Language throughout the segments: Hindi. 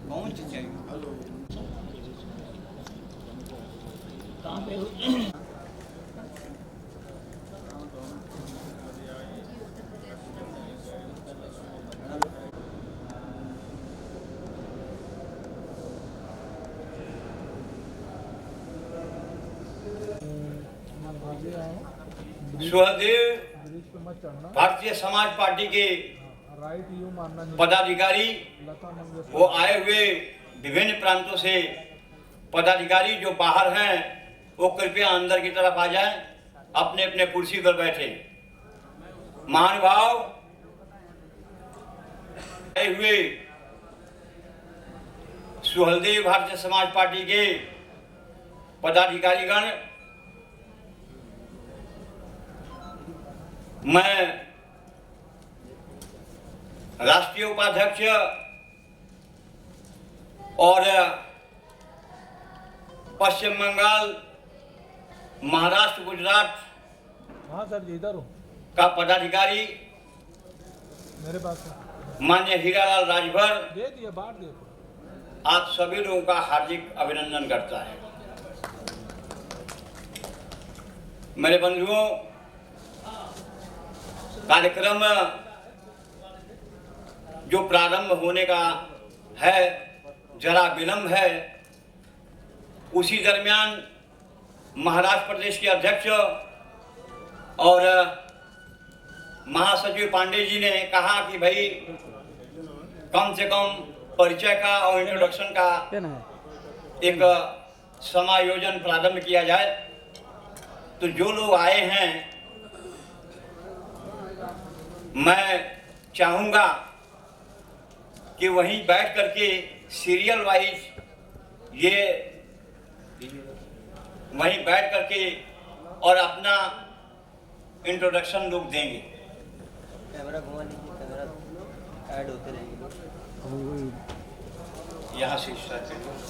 कौन चीज चाहिए? सुहदेव भारतीय समाज पार्टी के पदाधिकारी वो आए हुए विभिन्न प्रांतों से पदाधिकारी जो बाहर हैं वो कृपया अंदर की तरफ आ जाएं, अपने अपने कुर्सी पर बैठे। महानुभाव आए हुए सुहदेव भारतीय समाज पार्टी के पदाधिकारीगण, मैं राष्ट्रीय उपाध्यक्ष और पश्चिम बंगाल, महाराष्ट्र, गुजरात का पदाधिकारी मेरे पास माननीय हीरालाल राजभर दे दिया, बांट दिया। आप सभी लोगों का हार्दिक अभिनंदन करता है। मेरे बंधुओं, कार्यक्रम जो प्रारंभ होने का है जरा विलंब है, उसी दरमियान महाराष्ट्र प्रदेश के अध्यक्ष और महासचिव पांडे जी ने कहा कि भाई कम से कम परिचय का और इंट्रोडक्शन का एक समायोजन प्रारंभ किया जाए। तो जो लोग आए हैं, मैं चाहूँगा कि वहीं बैठ करके सीरियल वाइज ये वहीं बैठ करके और अपना इंट्रोडक्शन लोग देंगे। कैमरा घुमा लीजिए, कैमरा ऐड होते रहेंगे। यहाँ से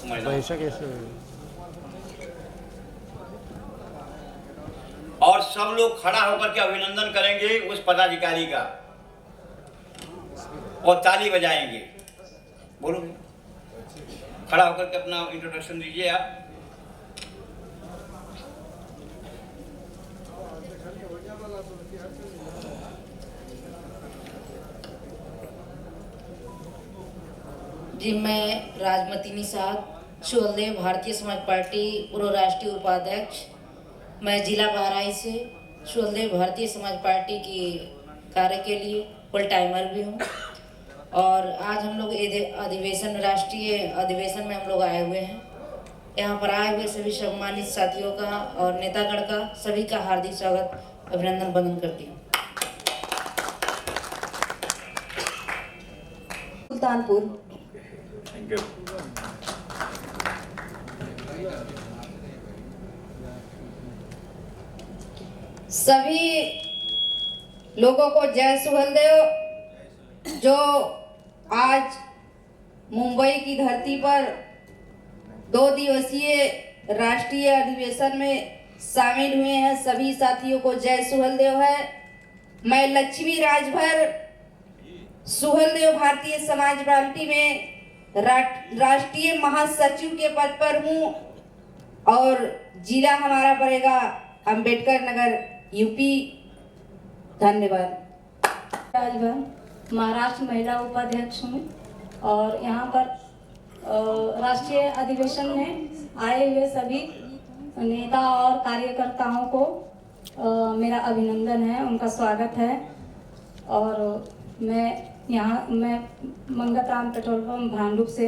पैसा कैसे और सब लोग खड़ा होकर के अभिनंदन करेंगे उस पदाधिकारी का और ताली बजाएंगे। बोलो, खड़ा होकर के अपना इंट्रोडक्शन दीजिए आप। जी, मैं राजमती निषाद, सुहदेव भारतीय समाज पार्टी पूर्व राष्ट्रीय उपाध्यक्ष, मैं जिला बहराइच से सुहदेव भारतीय समाज पार्टी की कार्य के लिए फुल टाइमर भी हूँ। और आज हम लोग अधिवेशन, राष्ट्रीय अधिवेशन में हम लोग आए हुए हैं। यहाँ पर आए हुए सभी सम्मानित साथियों का और नेतागण का सभी का हार्दिक स्वागत, अभिनंदन वंदन करती हूँ। सुल्तानपुर सभी लोगों को जय सुहलदेव। जो आज मुंबई की धरती पर 2 दिवसीय राष्ट्रीय अधिवेशन में शामिल हुए हैं, सभी साथियों को जय सुहलदेव है। मैं लक्ष्मी राजभर सुहलदेव भारतीय समाज पार्टी में राष्ट्रीय महासचिव के पद पर हूँ और जिला हमारा पड़ेगा अंबेडकर नगर, यूपी। धन्यवाद। राजभर महाराष्ट्र महिला उपाध्यक्ष हूँ और यहाँ पर राष्ट्रीय अधिवेशन में आए हुए सभी नेता और कार्यकर्ताओं को मेरा अभिनंदन है, उनका स्वागत है। और मैं मंगतराम पेट्रोल पंप भांडुप से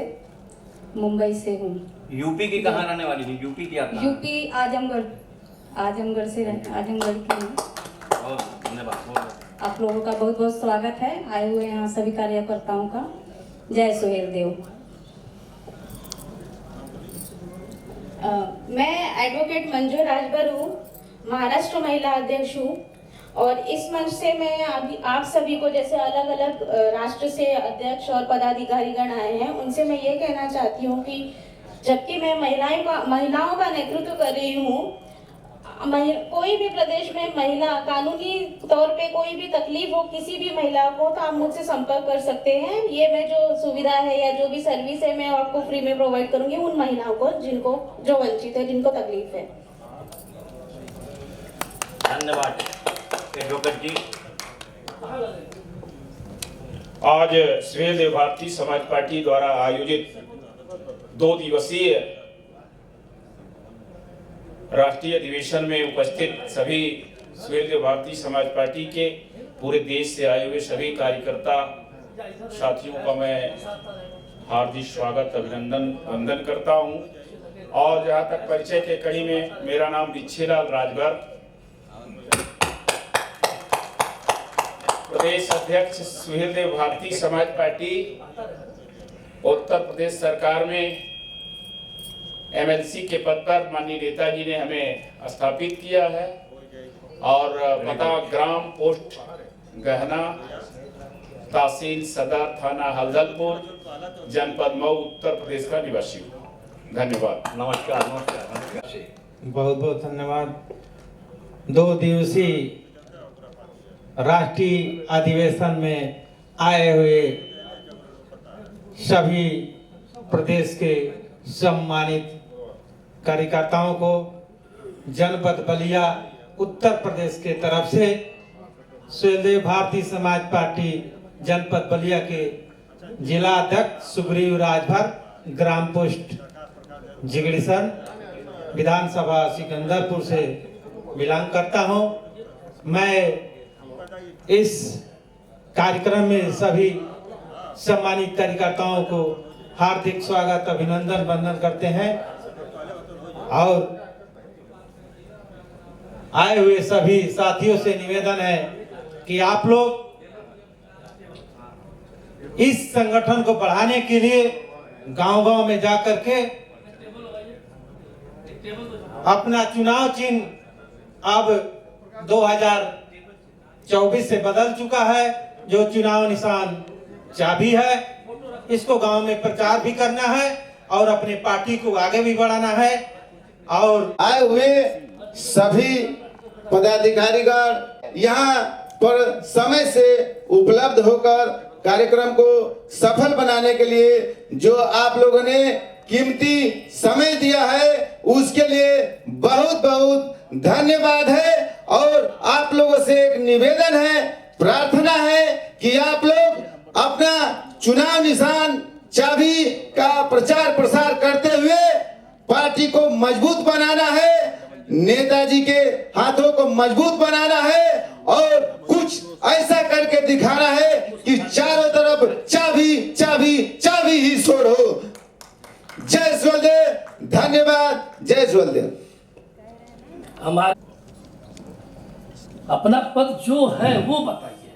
मुंबई से हूँ। यूपी की कहाँ रहने वाली थी? यूपी की आप? यूपी आजमगढ़ से आजमगढ़ की हूँ। धन्यवाद। आप लोगों का बहुत बहुत स्वागत है आए हुए यहाँ सभी कार्यकर्ताओं का। जय सुहेल देव। मैं एडवोकेट मंजू राजभर हूँ, महाराष्ट्र महिला अध्यक्ष हूँ और इस मंच से मैं अभी आप सभी को, जैसे अलग अलग राष्ट्र से अध्यक्ष और पदाधिकारीगण आए हैं, उनसे मैं ये कहना चाहती हूँ कि जबकि मैं महिलाओं का नेतृत्व कर रही हूँ, कोई भी प्रदेश में महिला कानूनी तौर पे कोई भी तकलीफ हो किसी भी महिला को तो आप मुझसे संपर्क कर सकते हैं। ये मैं जो सुविधा है या जो भी सर्विस है मैं आपको फ्री में प्रोवाइड करूंगी उन महिलाओं को जो वंचित है, जिनको तकलीफ है। धन्यवाद एडवोकेट जी। आज सुहेल देव भारतीय समाज पार्टी द्वारा आयोजित 2 दिवसीय राष्ट्रीय अधिवेशन में उपस्थित सभी सुहेल देव भारतीय समाज पार्टी के पूरे देश से आए हुए सभी कार्यकर्ता साथियों का मैं हार्दिक स्वागत, अभिनंदन, वंदन करता हूं। और जहां तक परिचय के कड़ी में, मेरा नाम दीक्षेलाल राजभर, प्रदेश अध्यक्ष सुहेल देव भारतीय समाज पार्टी, उत्तर प्रदेश सरकार में एमएलसी के पद पर माननीय नेताजी ने हमें स्थापित किया है और पता ग्राम पोस्ट गहना, तहसील सदर, थाना हल्दलपुर, जनपद मऊ, उत्तर प्रदेश का निवासी हूँ। धन्यवाद। नमस्कार नमस्कार नमस्कार। बहुत बहुत धन्यवाद। 2 दिवसीय राष्ट्रीय अधिवेशन में आए हुए सभी प्रदेश के सम्मानित कार्यकर्ताओं को जनपद बलिया उत्तर प्रदेश के तरफ से सुहेल देव भारतीय समाज पार्टी जनपद बलिया के जिला अध्यक्ष सुग्रीव राजभर, ग्राम पोस्ट जिगड़ीसन, विधानसभा सिकंदरपुर से बिलोंग करता हूं। मैं इस कार्यक्रम में सभी सम्मानित कार्यकर्ताओं को हार्दिक स्वागत, अभिनंदन, वंदन करते हैं और आए हुए सभी साथियों से निवेदन है कि आप लोग इस संगठन को बढ़ाने के लिए गांव-गांव में जाकर के अपना चुनाव चिन्ह अब 2024 से बदल चुका है, जो चुनाव निशान चाबी है, इसको गांव में प्रचार भी करना है और अपने पार्टी को आगे भी बढ़ाना है। और आए हुए सभी पदाधिकारीगण यहाँ पर समय से उपलब्ध होकर कार्यक्रम को सफल बनाने के लिए जो आप लोगों ने कीमती समय दिया है उसके लिए बहुत बहुत धन्यवाद है। और आप लोगों से एक निवेदन है, प्रार्थना है कि आप लोग अपना चुनाव निशान चाबी का प्रचार प्रसार करते हुए पार्टी को मजबूत बनाना है, नेताजी के हाथों को मजबूत बनाना है और कुछ ऐसा करके दिखाना है कि चारों तरफ चाबी चाबी चाबी ही शोर हो। जय सुहेलदेव, धन्यवाद। जय सुहेलदेव। हमारा अपना पद जो है वो बताइए,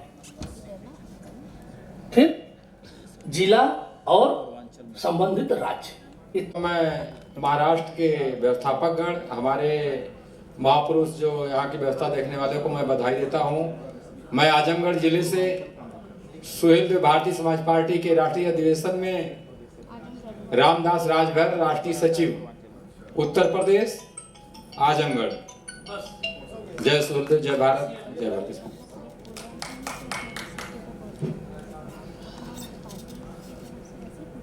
फिर जिला और संबंधित राज्य। मैं महाराष्ट्र के व्यवस्थापक गण, हमारे महापुरुष जो यहाँ की व्यवस्था देखने वाले को मैं बधाई देता हूँ। मैं आजमगढ़ जिले से सुहेल देव भारतीय समाज पार्टी के राष्ट्रीय अधिवेशन में रामदास राजभर, राष्ट्रीय सचिव, उत्तर प्रदेश, आजमगढ़। जय सुहेल देव, जय भारत, जय भारतीय।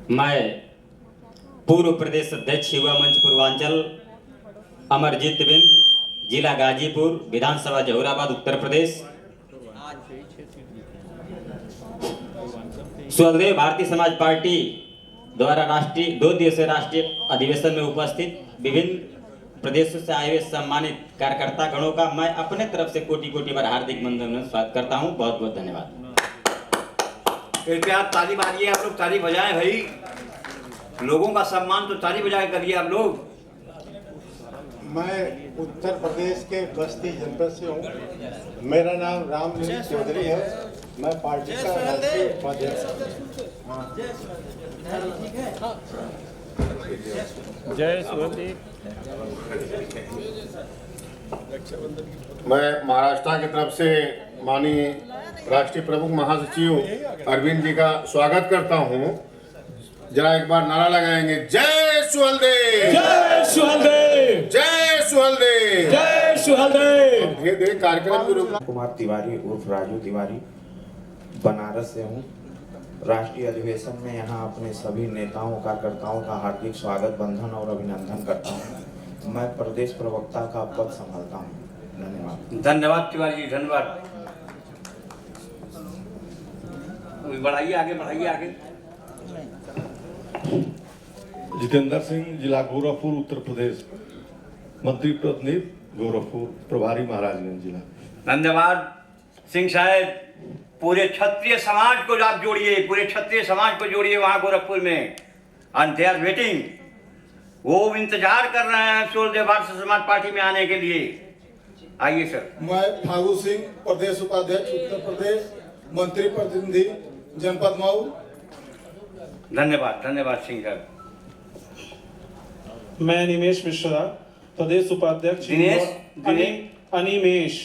मैं पूर्व प्रदेश अध्यक्ष युवा मंच पूर्वांचल अमरजीत बिंद, जिला गाजीपुर, विधानसभा जहुराबाद, उत्तर प्रदेश। सुहेल देव भारतीय समाज पार्टी द्वारा राष्ट्रीय 2 दिवसीय राष्ट्रीय अधिवेशन में उपस्थित विभिन्न प्रदेशों से आए हुए सम्मानित कार्यकर्ता गणों का मैं अपने तरफ से कोटि कोटि बार हार्दिक वंदन स्वागत करता हूं। बहुत बहुत धन्यवाद। कृपया ताली मारिए, आप लोग ताली बजाएं भाई, लोगों का सम्मान तो ताली बजा के करिए आप लोग। मैं उत्तर प्रदेश के बस्ती जनपद से हूँ। मेरा नाम रामनील चौधरी है। मैं पार्टी का राष्ट्रीय उपाध्यक्ष हूँ। जय सुहेलदेव। मैं महाराष्ट्र की तरफ से माननीय राष्ट्रीय प्रमुख महासचिव अरविंद जी का स्वागत करता हूं। जरा एक बार नारा लगाएंगे, जय सुहेलदेव, जय सुहेलदेव, जय सुहेलदेव, जय सुहेलदेव। धीरे धीरे कार्यक्रम के रूप कुमार तिवारी उर्फ राजू तिवारी बनारस से हूँ। राष्ट्रीय अधिवेशन में यहाँ अपने सभी नेताओं कार्यकर्ताओं का हार्दिक स्वागत, बंधन और अभिनंदन करता हूँ। मैं प्रदेश प्रवक्ता का पद संभालता हूँ। धन्यवाद। धन्यवाद तिवारी जी, धन्यवाद। बढ़ाइए आगे, बढ़ाइए आगे। जितेंद्र सिंह, जिला गोरखपुर, उत्तर प्रदेश, मंत्री प्रतिनिधि गोरखपुर, प्रभारी महाराजगंज जिला। धन्यवाद सिंह साहब। पूरे क्षत्रिय समाज को आप जोड़िए, पूरे क्षत्रिय समाज को जोड़िए वहाँ गोरखपुर में। एंड दे आर वेटिंग, वो इंतजार कर रहे हैं सुहेलदेव भारतीय समाज पार्टी में आने के लिए। आइए सर। मैं फागू सिंह, प्रदेश उपाध्यक्ष उत्तर प्रदेश, मंत्री प्रतिनिधि जनपद मऊ। धन्यवाद, धन्यवाद सिंह साहब। मैं निमेश मिश्रा, प्रदेश उपाध्यक्ष। अनिमेश।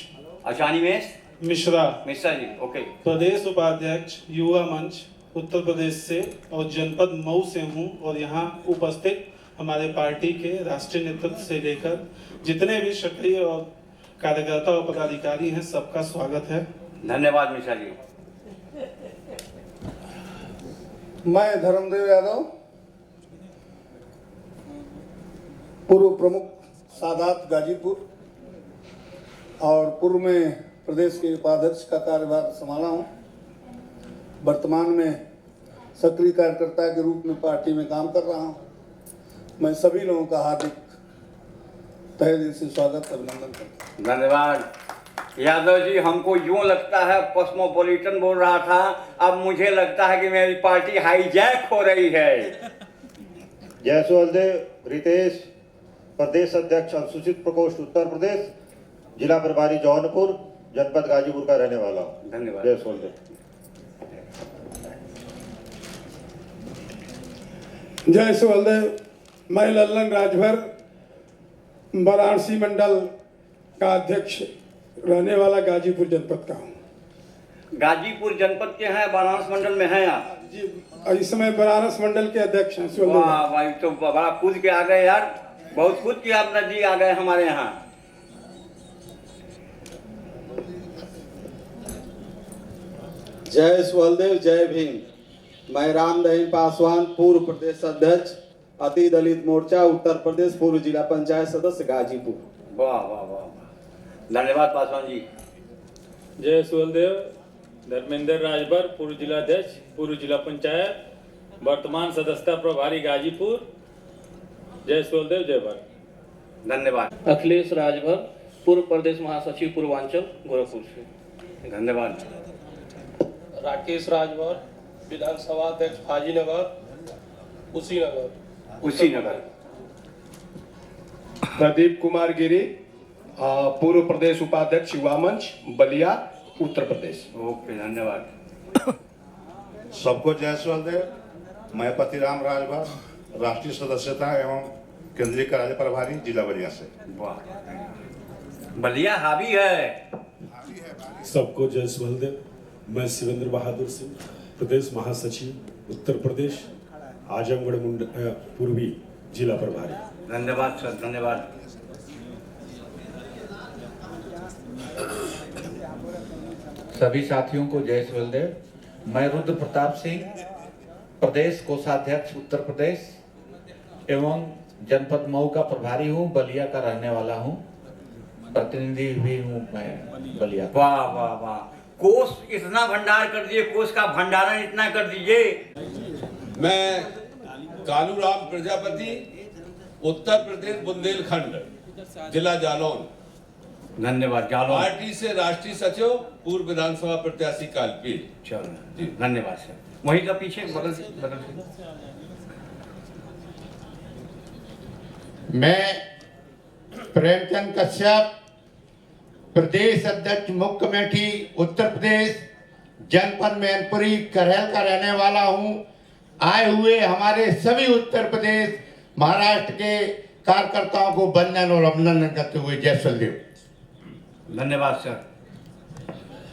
अच्छा, अनिमेश मिश्रा जी, ओके। प्रदेश उपाध्यक्ष युवा मंच उत्तर प्रदेश से और जनपद मऊ से हूँ। और यहाँ उपस्थित हमारे पार्टी के राष्ट्रीय नेतृत्व से लेकर जितने भी सक्रिय और कार्यकर्ता और पदाधिकारी हैं, सबका स्वागत है। धन्यवाद मिश्रा जी। मैं धर्मदेव यादव, पूर्व प्रमुख सादात गाजीपुर और पूर्व में प्रदेश के उपाध्यक्ष का कार्यभार संभाला हूँ। वर्तमान में सक्रिय कार्यकर्ता के रूप में पार्टी में काम कर रहा हूँ। मैं सभी लोगों का हार्दिक तहे दिल से स्वागत, अभिनंदन करता हूँ। धन्यवाद यादव जी। हमको यूं लगता है कॉस्मोपॉलिटन बोल रहा था, अब मुझे लगता है कि मेरी पार्टी हाईजैक हो रही है। जय सुहेलदेव रितेश, प्रदेश अध्यक्ष अनुसूचित प्रकोष्ठ उत्तर प्रदेश, जिला प्रभारी जौनपुर, जनपद गाजीपुर का रहने वाला हूँ। धन्यवाद। जय सुहेलदेव। जय सुहेलदेव। मैं लल्लन राजभर, वाराणसी मंडल का अध्यक्ष रहने वाला गाजीपुर जनपद का हूँ। गाजीपुर जनपद के हैं, वाराणसी मंडल में हैं आप जी। इस समय वाराणसी मंडल के अध्यक्ष हैं। वाह भाई, तो बड़ा कूद के आ गए यार, बहुत कूद के आप नजदीक आ गए हमारे यहाँ। जय सुहेलदेव, जय भीम। मैं रामदहीन पासवान, पूर्व प्रदेश अध्यक्ष अति दलित मोर्चा उत्तर प्रदेश, पूर्व जिला पंचायत सदस्य गाजीपुर। वाह वाह वाह, धन्यवाद पासवान जी। जय सुहेलदेव, धर्मेंद्र राजभर, पूर्व जिला अध्यक्ष, पूर्व जिला पंचायत, वर्तमान सदस्यता प्रभारी गाजीपुर। जय सुहेलदेव, जय भारत। धन्यवाद। अखिलेश राजभर, पूर्व प्रदेश महासचिव पूर्वांचल, गोरखपुर से। धन्यवाद। राकेश राजभर, विधानसभा अध्यक्ष भाजीनगर, कुशीनगर। प्रदीप कुमार गिरी, पूर्व प्रदेश उपाध्यक्ष युवा मंच, बलिया, उत्तर प्रदेश। ओके, धन्यवाद। सबको जय सुहेलदेव। मैं पतिराम राजभर, राष्ट्रीय सदस्यता एवं केंद्रीय कार्य प्रभारी, जिला बलिया से। वाह, बलिया हावी है। सबको जय सुहेलदेव। मैं शिवेंद्र बहादुर सिंह, प्रदेश महासचिव, उत्तर प्रदेश, आजमगढ़ पूर्वी, जिला प्रभारी। धन्यवाद सर, धन्यवाद। सभी साथियों को जय सुहेलदेव। मैं रुद्र प्रताप सिंह, प्रदेश कोषाध्यक्ष उत्तर प्रदेश एवं जनपद मऊ का प्रभारी हूँ, बलिया का रहने वाला हूँ, प्रतिनिधि भी हूँ मैं बलिया। वाह वाह वाह, कोष इतना भंडार कर दिए, कोष का भंडारण इतना कर दीजिए। मैं कालूराम प्रजापति, उत्तर प्रदेश बुंदेलखंड, जिला जालौन। धन्यवाद। जालौन पार्टी से राष्ट्रीय सचिव, पूर्व विधानसभा प्रत्याशी कालपीर। चलो, धन्यवाद सर। वहीं का पीछे बगल से। मैं प्रेमचंद कश्यप, प्रदेश अध्यक्ष मुख्य कमेटी उत्तर प्रदेश, जनपद मैनपुरी करहल का रहने वाला हूं। आए हुए हमारे सभी उत्तर प्रदेश महाराष्ट्र के कार्यकर्ताओं को वंदन और अभिनंदन करते हुए जय सलदेव। धन्यवाद सर।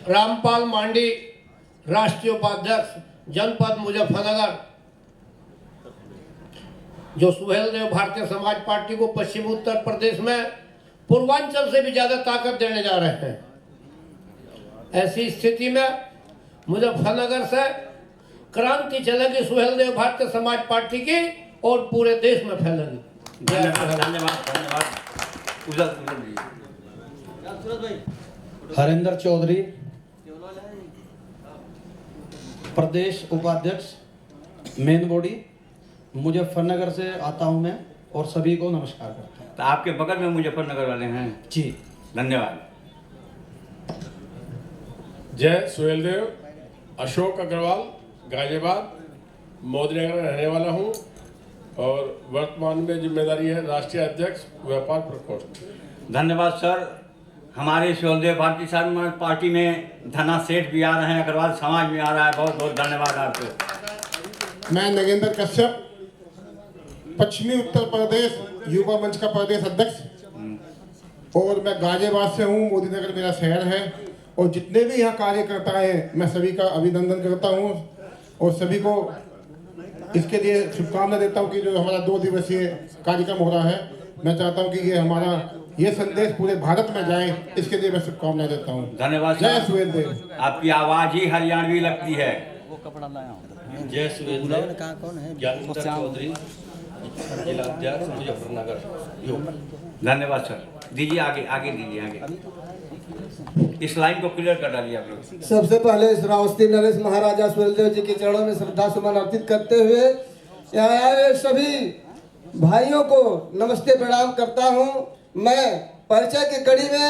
रामपाल मांडी, राष्ट्रीय उपाध्यक्ष जनपद मुजफ्फरनगर, जो सुहेलदेव भारतीय समाज पार्टी को पश्चिम उत्तर प्रदेश में पूर्वांचल से भी ज्यादा ताकत देने जा रहे हैं। ऐसी स्थिति में मुजफ्फरनगर से क्रांति चलेगी सुहेलदेव भारतीय समाज पार्टी की और पूरे देश में फैलेगी। हरेंद्र चौधरी, प्रदेश उपाध्यक्ष मेन बॉडी, मुजफ्फरनगर से आता हूं मैं और सभी को नमस्कार करता हूं। तो आपके बगल में मुजफ्फरनगर वाले हैं जी। धन्यवाद। जय सुहेलदेव, अशोक अग्रवाल, गाजियाबाद मोदीनगर में रहने वाला हूं और वर्तमान में जिम्मेदारी है राष्ट्रीय अध्यक्ष व्यापार प्रकोष्ठ। धन्यवाद सर। हमारे सुहेलदेव भारतीय समाज पार्टी में धना सेठ भी आ रहे हैं, अग्रवाल समाज में आ रहा है। बहुत बहुत धन्यवाद आपको। मैं नगेंद्र कश्यप, पश्चिमी उत्तर प्रदेश युवा मंच का प्रदेश अध्यक्ष और मैं गाजियाबाद से हूँ। मोदीनगर मेरा शहर है और जितने भी यहाँ कार्यकर्ता हैं मैं सभी का अभिनंदन करता हूँ और सभी को इसके लिए शुभकामना देता हूँ कि जो हमारा 2 दिवसीय कार्यक्रम हो रहा है, मैं चाहता हूँ कि ये हमारा ये संदेश पूरे भारत में जाए, इसके लिए मैं शुभकामनाएं देता हूँ। धन्यवाद। जय सुहेलदेव। आपकी आवाज ही हरियाणवी लगती है। जय सुहेलदेव, ज्ञानेंद्र चौधरी, जिलाध्यक्ष मुजफ्फरनगर। धन्यवाद सर। दीजिए आगे, आगे दीजिए, आगे इस लाइन को क्लियर कर डालिए आप लोग। सबसे पहले श्रावस्ती नरेश महाराजा सुहेलदेव जी के चरणों में श्रद्धा सुमन अर्पित करते हुए यहाँ आए सभी भाइयों को नमस्ते प्रणाम करता हूँ। मैं परिचय की कड़ी में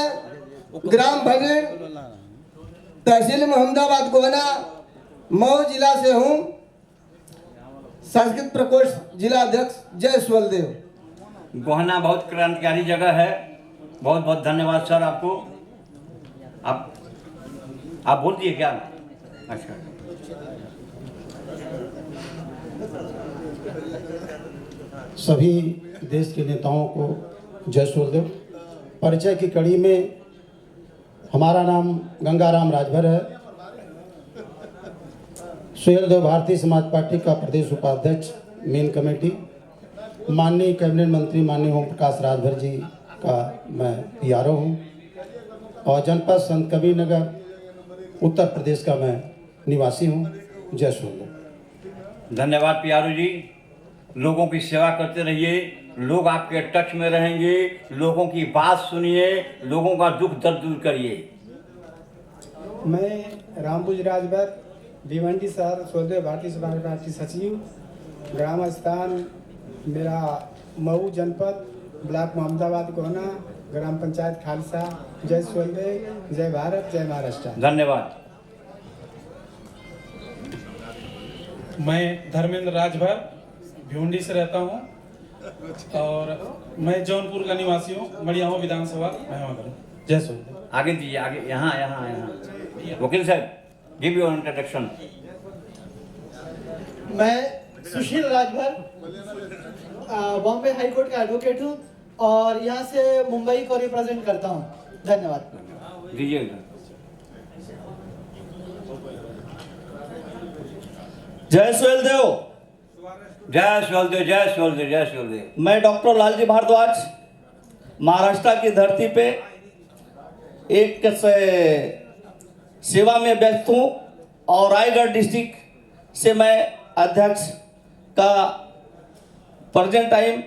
ग्राम भगीर, तहसील मोहम्मदाबाद, गोहना, मऊ जिला से हूँ। सांस्कृतिक प्रकोष्ठ जिला अध्यक्ष जय सुहेलदेव। गोहना बहुत क्रांतिकारी जगह है। बहुत बहुत धन्यवाद सर आपको। आप बोल दिए क्या? अच्छा। सभी देश के नेताओं को जय सुहेलदेव। परिचय की कड़ी में हमारा नाम गंगाराम राजभर है। सुहेलदेव भारतीय समाज पार्टी का प्रदेश उपाध्यक्ष मेन कमेटी, माननीय कैबिनेट मंत्री माननीय ओम प्रकाश राजभर जी का मैं PRO हूँ और जनपद संत कबीर नगर उत्तर प्रदेश का मैं निवासी हूँ। जय सुहेलदेव। धन्यवाद PRO जी। लोगों की सेवा करते रहिए, लोग आपके टच में रहेंगे, लोगों की बात सुनिए, लोगों का दुख दर्द दूर करिए। मैं रामपुर राजभर, भिवंडी शहर, सुहेलदेव भारतीय समाज पार्टी सचिव। ग्राम स्थान मेरा मऊ जनपद, ब्लॉक मोहम्मदाबाद, गोहना, ग्राम पंचायत खालसा। जय सुहेलदेव, जय भारत, जय महाराष्ट्र। धन्यवाद। मैं धर्मेंद्र राजभर, भिवंडी से रहता हूँ और मैं जौनपुर का निवासी हूँ। मड़ियाओं विधानसभा मैं वहाँ करूँ। जय सुहेलदेव। आगे दीजिए, आगे यहाँ। वकील साहब, गिव योर इंट्रोडक्शन। मैं सुशील राजभर, बॉम्बे हाई कोर्ट का एडवोकेट हूँ और यहाँ से मुंबई को रिप्रेजेंट करता हूँ। धन्यवाद। दीजिए। जय सुहेलदेव। जय सुहेलदेव, जय सुहेलदेव, जय सुहेलदेव। मैं डॉक्टर लालजी भारद्वाज, महाराष्ट्र की धरती पे एक सेवा में व्यस्त हूँ और रायगढ़ डिस्ट्रिक्ट से मैं अध्यक्ष का प्रेजेंट टाइम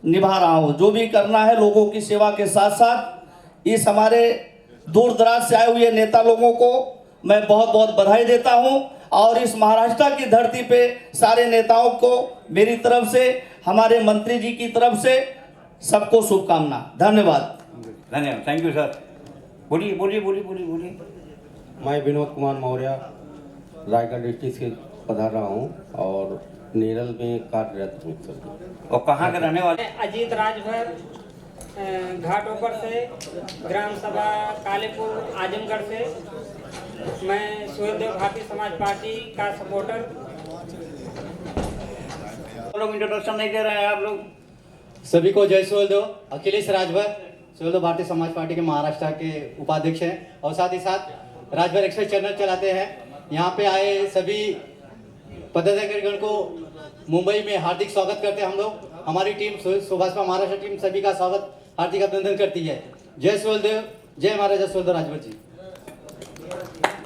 निभा रहा हूँ। जो भी करना है लोगों की सेवा के साथ साथ इस हमारे दूर दराज से आए हुए नेता लोगों को मैं बहुत बहुत बधाई देता हूँ और इस महाराष्ट्र की धरती पे सारे नेताओं को मेरी तरफ से, हमारे मंत्री जी की तरफ से सबको शुभकामना। धन्यवाद। धन्यवाद। Thank you sir. बोलिए बोलिए बोलिए बोलिए बोलिए। मैं विनोद कुमार मौर्य, रायगढ़ डिस्ट्रिक्ट से पधार रहा हूँ और नेरल में कार्यरत हूँ। और कहाँ के रहने वाले? अजीत राजभर, घाटोपर से, ग्राम सभा कालेपुर आजमगढ़ से। मैं सुहेलदेव भारतीय समाज पार्टी का सपोर्टर। लोग इंट्रोडक्शन नहीं दे रहे हैं आप लोग। सभी को जय सुहेलदेव। अखिलेश राजभर, सुहेलदेव भारतीय समाज पार्टी के महाराष्ट्र के उपाध्यक्ष हैं और साथ ही साथ राजभर एक्सप्रेस चैनल चलाते हैं। यहाँ पे आए सभी पदाधिकारीगण को मुंबई में हार्दिक स्वागत करते हैं हम लोग। हमारी टीम सुभाषपा महाराष्ट्र टीम सभी का स्वागत हार्दिक अभिनंदन करती है। जय सुहेलदेव, जय महाराजा सुहेलदेव राजभर जी।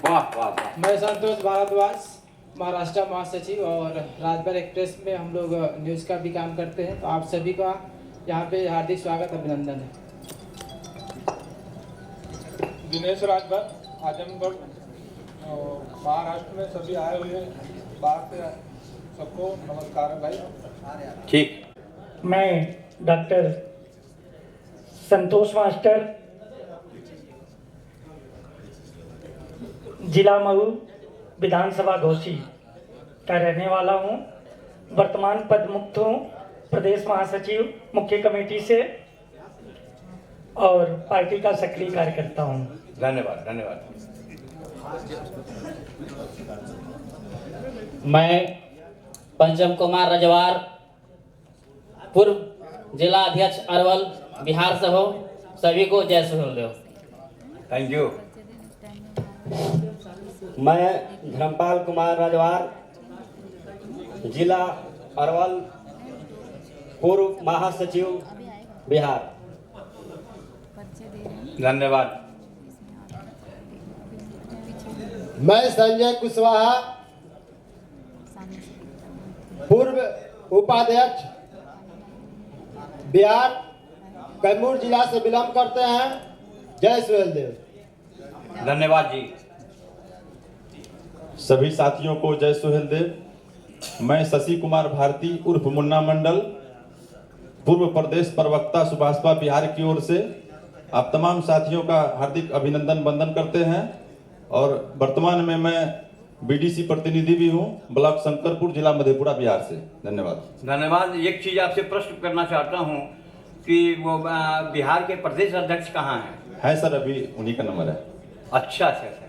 वाह वाह वाह। मैं संतोष भारद्वाज, महाराष्ट्र महासचिव, और राजभर एक्सप्रेस में हम लोग न्यूज़ का भी काम करते हैं। तो आप सभी का यहाँ पे हार्दिक स्वागत अभिनंदन है। दिनेश राजभर, आजमगढ़, महाराष्ट्र में सभी आए हुए बाहर से सबको नमस्कार है भाई। ठीक। मैं डॉक्टर संतोष मास्टर, जिला मऊ, विधानसभा घोसी का रहने वाला हूँ। वर्तमान पद मुक्त हूँ, प्रदेश महासचिव मुख्य कमेटी से, और पार्टी का सक्रिय कार्यकर्ता हूँ। धन्यवाद धन्यवाद। मैं पंचम कुमार रजवार, पूर्व जिला अध्यक्ष अरवल, बिहार से हूँ। सभी को जय सुहेलदेव। Thank you. मैं धर्मपाल कुमार रजवार, जिला अरवल, पूर्व महासचिव, बिहार। धन्यवाद। मैं संजय कुशवाहा, पूर्व उपाध्यक्ष, बिहार, कैमूर जिला से बिलोंग करते हैं। जय सुहेलदेव। धन्यवाद जी। सभी साथियों को जय सुहेलदेव। मैं शशि कुमार भारती उर्फ मुन्ना मंडल, पूर्व प्रदेश प्रवक्ता सुभाषपा बिहार की ओर से आप तमाम साथियों का हार्दिक अभिनंदन वंदन करते हैं। और वर्तमान में मैं बीडीसी प्रतिनिधि भी हूं, ब्लॉक शंकरपुर, जिला मधेपुरा, बिहार से। धन्यवाद। धन्यवाद। एक चीज आपसे प्रश्न करना चाहता हूं कि वो बिहार के प्रदेश अध्यक्ष कहाँ हैं? है सर, अभी उन्हीं का नंबर है। अच्छा अच्छा अच्छा।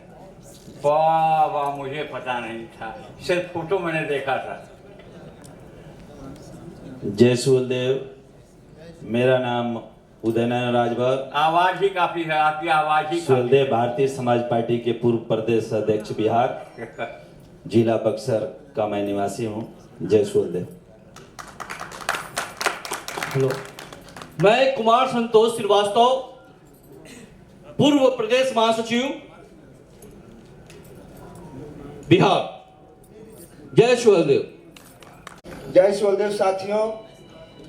वाह वाह, मुझे पता नहीं था, सिर्फ फोटो मैंने देखा था। जय सुहेलदेव। मेरा नाम उदयनारायण राजभर, आवाज ही काफी है, आपकी आवाज ही। सुहेलदेव भारतीय समाज पार्टी के पूर्व प्रदेश अध्यक्ष बिहार, जिला बक्सर का मैं निवासी हूँ। जय सुहेलदेव। हेलो, मैं कुमार संतोष श्रीवास्तव, पूर्व प्रदेश महासचिव, बिहार। जय सुहेलदेव। जय सुहेलदेव साथियों।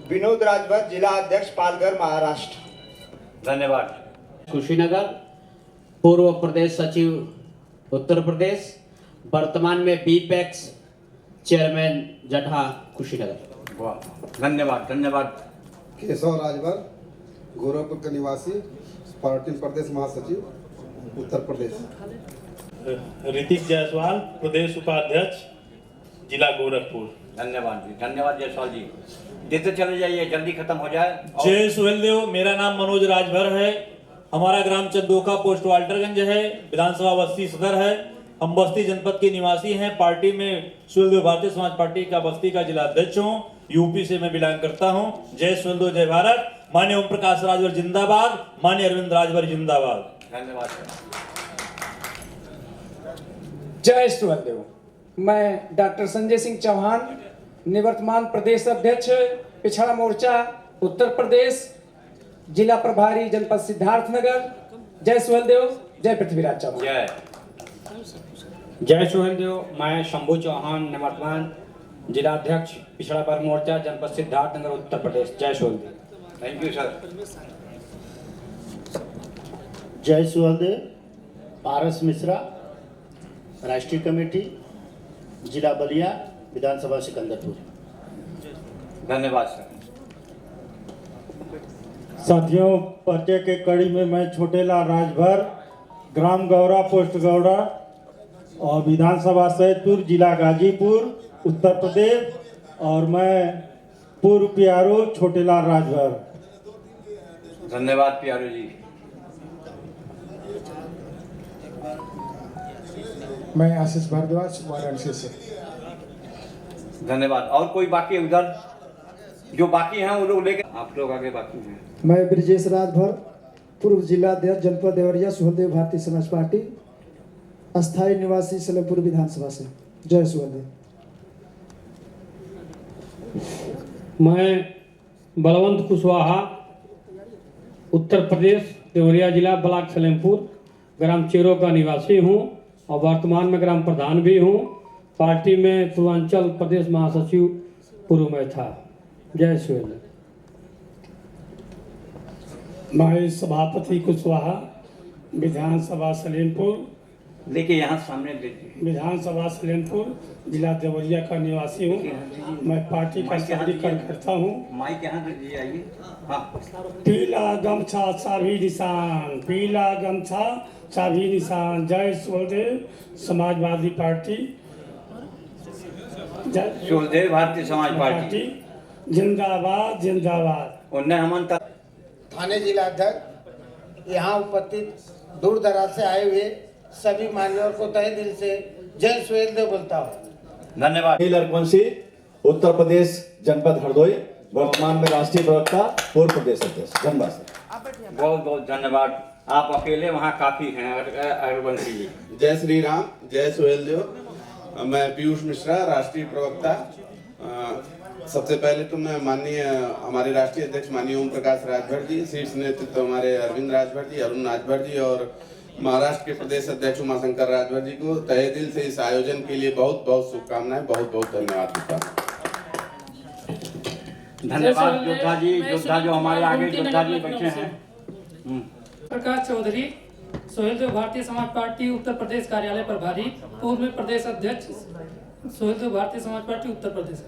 विनोद राजभर, जिला अध्यक्ष, पालघर, महाराष्ट्र। धन्यवाद। कुशीनगर, पूर्व प्रदेश सचिव, उत्तर प्रदेश, वर्तमान में बीपेक्स चेयरमैन, जटहा, कुशीनगर। वाह, धन्यवाद धन्यवाद। केशव राजभर, गोरखपुर का निवासी, पार्टी प्रदेश महासचिव, उत्तर प्रदेश। ऋतिक जायसवाल, प्रदेश उपाध्यक्ष, जिला गोरखपुर। धन्यवाद जी, धन्यवाद जायसवाल जी। देते चले जाइए, जल्दी खत्म हो जाए। जय सुहेलदेव। मेरा नाम मनोज राजभर है। हमारा ग्राम चंदोका, पोस्ट वाल्टरगंज है, विधानसभा बस्ती सदर है। हम बस्ती जनपद के निवासी हैं। पार्टी में सुहेलदेव भारतीय समाज पार्टी का बस्ती का जिला अध्यक्ष हूँ। यूपी से मैं बिलोंग करता हूँ। जय सुहेलदेव, जय भारत। माननीय ओम प्रकाश राजभर जिंदाबाद, माननीय अरविंद राजभर जिंदाबाद। धन्यवाद। जय सुहेलदेव। मैं डॉक्टर संजय सिंह चौहान, निवर्तमान प्रदेश अध्यक्ष, पिछड़ा मोर्चा, उत्तर प्रदेश, जिला प्रभारी, जनपद सिद्धार्थनगर। जय सुहेलदेव, जय पृथ्वीराज चौहान। जय। जय सुहेलदेव। मैं शंभू चौहान, निवर्तमान जिला अध्यक्ष, पिछड़ा वर्ग मोर्चा, जनपद सिद्धार्थनगर, उत्तर प्रदेश। जय सुहेलदेव। Thank you sir. जय सुहेलदेव। पारस मिश्रा, राष्ट्रीय कमेटी, जिला बलिया, विधानसभा सिकंदरपुर। धन्यवाद सर। साथियों, परिचय के कड़ी में मैं छोटेलाल राजभर, ग्राम गौरा, पोस्ट गौरा, और विधानसभा सैदपुर, जिला गाजीपुर, उत्तर प्रदेश, और मैं पूर्व पीआरओ छोटेलाल राजभर। धन्यवाद प्यारे जी। मैं आशीष भारद्वाज वाराणसी से। धन्यवाद। और कोई बाकी उधर जो बाकी हैं वो लोग लेके आप लोग आगे बाकी हैं। मैं ब्रजेश राजभर, पूर्व जिला अध्यक्ष जनपद देवरिया सुहेलदेव भारतीय समाज पार्टी, अस्थायी निवासी सलेमपुर विधानसभा से। जय सुहेलदेव। मैं बलवंत कुशवाहा, उत्तर प्रदेश, देवरिया जिला, ब्लॉक सलेमपुर, ग्राम चेरो का निवासी हूँ और वर्तमान में ग्राम प्रधान भी हूँ। पार्टी में पूर्वांचल प्रदेश महासचिव पूर्व में था। जय सुहेलदेव। मैं सभापति कुशवाहा, विधानसभा सलेमपुर, लेके यहाँ सामने देखिए, विधानसभा सलेमपुर, जिला देवरिया का निवासी हूँ। मैं पार्टी का सक्रिय कार्यकर्ता हूँ। माइक यहाँ दीजिए, आइए। हाँ। पीला गमछा चाबी निशान, पीला गमछा चाबी निशान। जय सुहेलदेव। समाजवादी पार्टी, सुहेलदेव भारतीय समाज पार्टी जिंदाबाद जिंदाबाद। उन्हें हमन थाने जिला अध्यक्ष, यहाँ उपस्थित दूर दराज से आए हुए सभी मान्यवर को तहे दिल से जय सुहेलदेव बोलता हूँ। धन्यवाद। लड़कवंशी, उत्तर प्रदेश जनपद हरदोई, वर्तमान में राष्ट्रीय प्रवक्ता, पूर्व प्रदेश अध्यक्ष। धन्यवाद। बहुत बहुत धन्यवाद। आप अकेले वहाँ काफी हैं अरवंशी जी। जय श्री राम, जय सुहेलदेव। मैं पीयूष मिश्रा, राष्ट्रीय प्रवक्ता। सबसे पहले तो मैं माननीय हमारे राष्ट्रीय अध्यक्ष माननीय ओम प्रकाश राजभर जी, शीर्ष नेतृत्व हमारे अरविंद राजभर जी, अरुण राजभर जी और महाराष्ट्र के प्रदेश अध्यक्ष उमाशंकर राजभर जी को तहे दिल से इस आयोजन के लिए बहुत बहुत शुभकामनाएं, बहुत बहुत धन्यवाद देता हूँ। धन्यवाद योद्धा जी, योद्धा जो हमारे आगे योद्धा जी बैठे हैं। प्रकाश चौधरी, सुहेलदेव भारतीय समाज पार्टी उत्तर प्रदेश कार्यालय प्रभारी, पूर्व में प्रदेश अध्यक्ष, सुहेलदेव भारतीय समाज पार्टी उत्तर प्रदेश।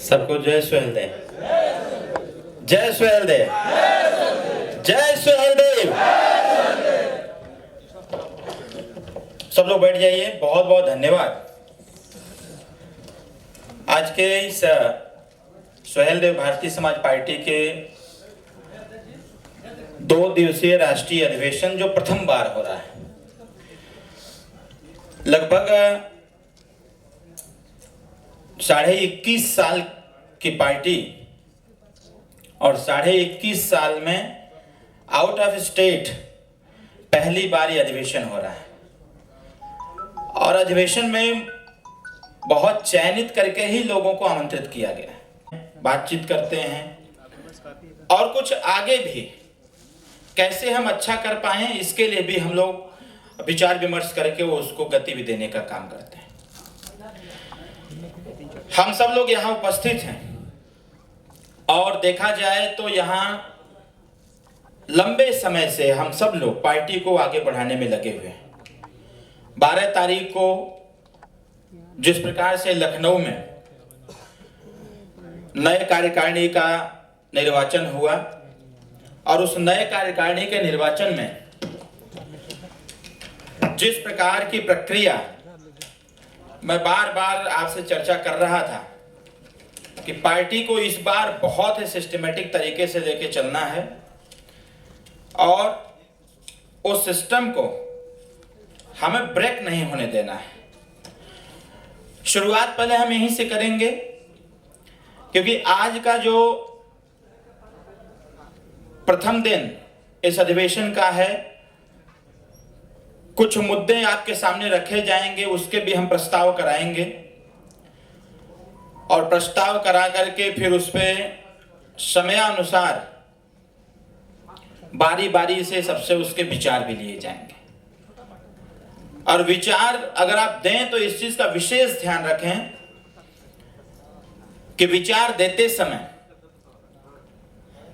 सबको जय सुहेलदेव, जय सुहेलदेव, जय सुहेलदेव। सब लोग बैठ जाइए। बहुत बहुत धन्यवाद। आज के इस सुहेलदेव भारतीय समाज पार्टी के 2 दिवसीय राष्ट्रीय अधिवेशन जो प्रथम बार हो रहा है, लगभग 21.5 साल की पार्टी और 21.5 साल में आउट ऑफ स्टेट पहली बार ये अधिवेशन हो रहा है। और अधिवेशन में बहुत चयनित करके ही लोगों को आमंत्रित किया गया है। बातचीत करते हैं और कुछ आगे भी कैसे हम अच्छा कर पाएं, इसके लिए भी हम लोग विचार विमर्श करके वो उसको गति भी देने का काम करते हैं। हम सब लोग यहाँ उपस्थित हैं और देखा जाए तो यहाँ लंबे समय से हम सब लोग पार्टी को आगे बढ़ाने में लगे हुए हैं। 12 तारीख को जिस प्रकार से लखनऊ में नए कार्यकारिणी का निर्वाचन हुआ और उस नए कार्यकारिणी के निर्वाचन में जिस प्रकार की प्रक्रिया मैं बार बार आपसे चर्चा कर रहा था कि पार्टी को इस बार बहुत ही सिस्टमेटिक तरीके से लेके चलना है और उस सिस्टम को हमें ब्रेक नहीं होने देना है। शुरुआत पहले हम यहीं से करेंगे क्योंकि आज का जो प्रथम दिन इस अधिवेशन का है, कुछ मुद्दे आपके सामने रखे जाएंगे, उसके भी हम प्रस्ताव कराएंगे और प्रस्ताव करा करके फिर उस पर समयानुसार बारी बारी से सबसे उसके विचार भी लिए जाएंगे। और विचार अगर आप दें तो इस चीज का विशेष ध्यान रखें कि विचार देते समय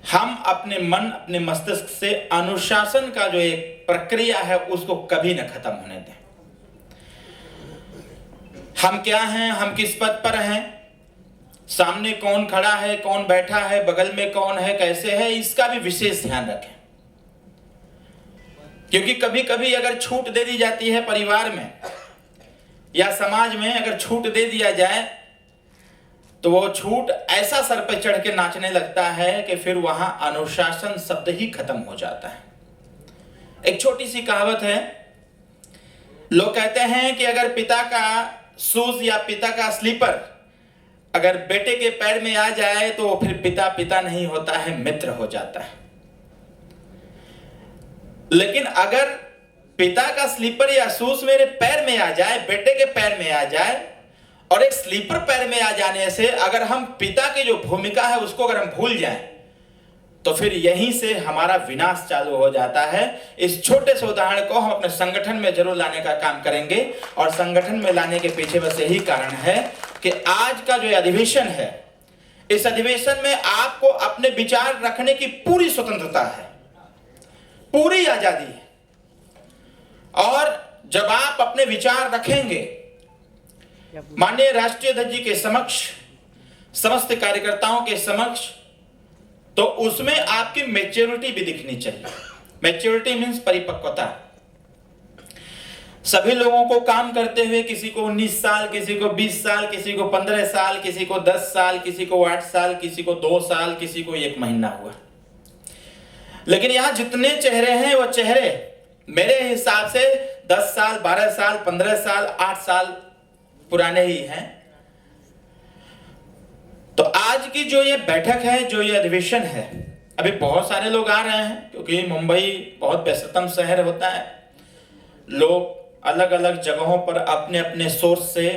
हम अपने मन अपने मस्तिष्क से अनुशासन का जो एक प्रक्रिया है उसको कभी न खत्म होने दें। हम क्या हैं, हम किस पद पर हैं, सामने कौन खड़ा है, कौन बैठा है, बगल में कौन है, कैसे है, इसका भी विशेष ध्यान रखें। क्योंकि कभी कभी अगर छूट दे दी जाती है परिवार में या समाज में, अगर छूट दे दिया जाए तो वो छूट ऐसा सर पे चढ़ के नाचने लगता है कि फिर वहां अनुशासन शब्द ही खत्म हो जाता है। एक छोटी सी कहावत है, लोग कहते हैं कि अगर पिता का शूज या पिता का स्लीपर अगर बेटे के पैर में आ जाए तो फिर पिता पिता नहीं होता है, मित्र हो जाता है। लेकिन अगर पिता का स्लीपर या शूज मेरे पैर में आ जाए, बेटे के पैर में आ जाए, और एक स्लीपर पैर में आ जाने से अगर हम पिता की जो भूमिका है उसको अगर हम भूल जाएं तो फिर यहीं से हमारा विनाश चालू हो जाता है। इस छोटे से उदाहरण को हम अपने संगठन में जरूर लाने का काम करेंगे, और संगठन में लाने के पीछे बस यही कारण है कि आज का जो अधिवेशन है, इस अधिवेशन में आपको अपने विचार रखने की पूरी स्वतंत्रता है, पूरी आजादी है। और जब आप अपने विचार रखेंगे माननीय राष्ट्रीय अध्यक्ष जी के समक्ष, समस्त कार्यकर्ताओं के समक्ष, तो उसमें आपकी मैच्योरिटी भी दिखनी चाहिए। मैच्योरिटी मीन्स परिपक्वता। सभी लोगों को काम करते हुए, किसी को 19 साल, किसी को 20 साल, किसी को 15 साल, किसी को 10 साल, किसी को 8 साल, किसी को 2 साल, किसी को 1 महीना हुआ। लेकिन यहां जितने चेहरे हैं वो चेहरे मेरे हिसाब से 10 साल, 12 साल, 15 साल, 8 साल पुराने ही हैं। तो आज की जो ये बैठक है, जो ये अधिवेशन है, अभी बहुत सारे लोग आ रहे हैं क्योंकि मुंबई बहुत व्यस्ततम शहर होता है। लोग अलग अलग जगहों पर अपने अपने सोर्स से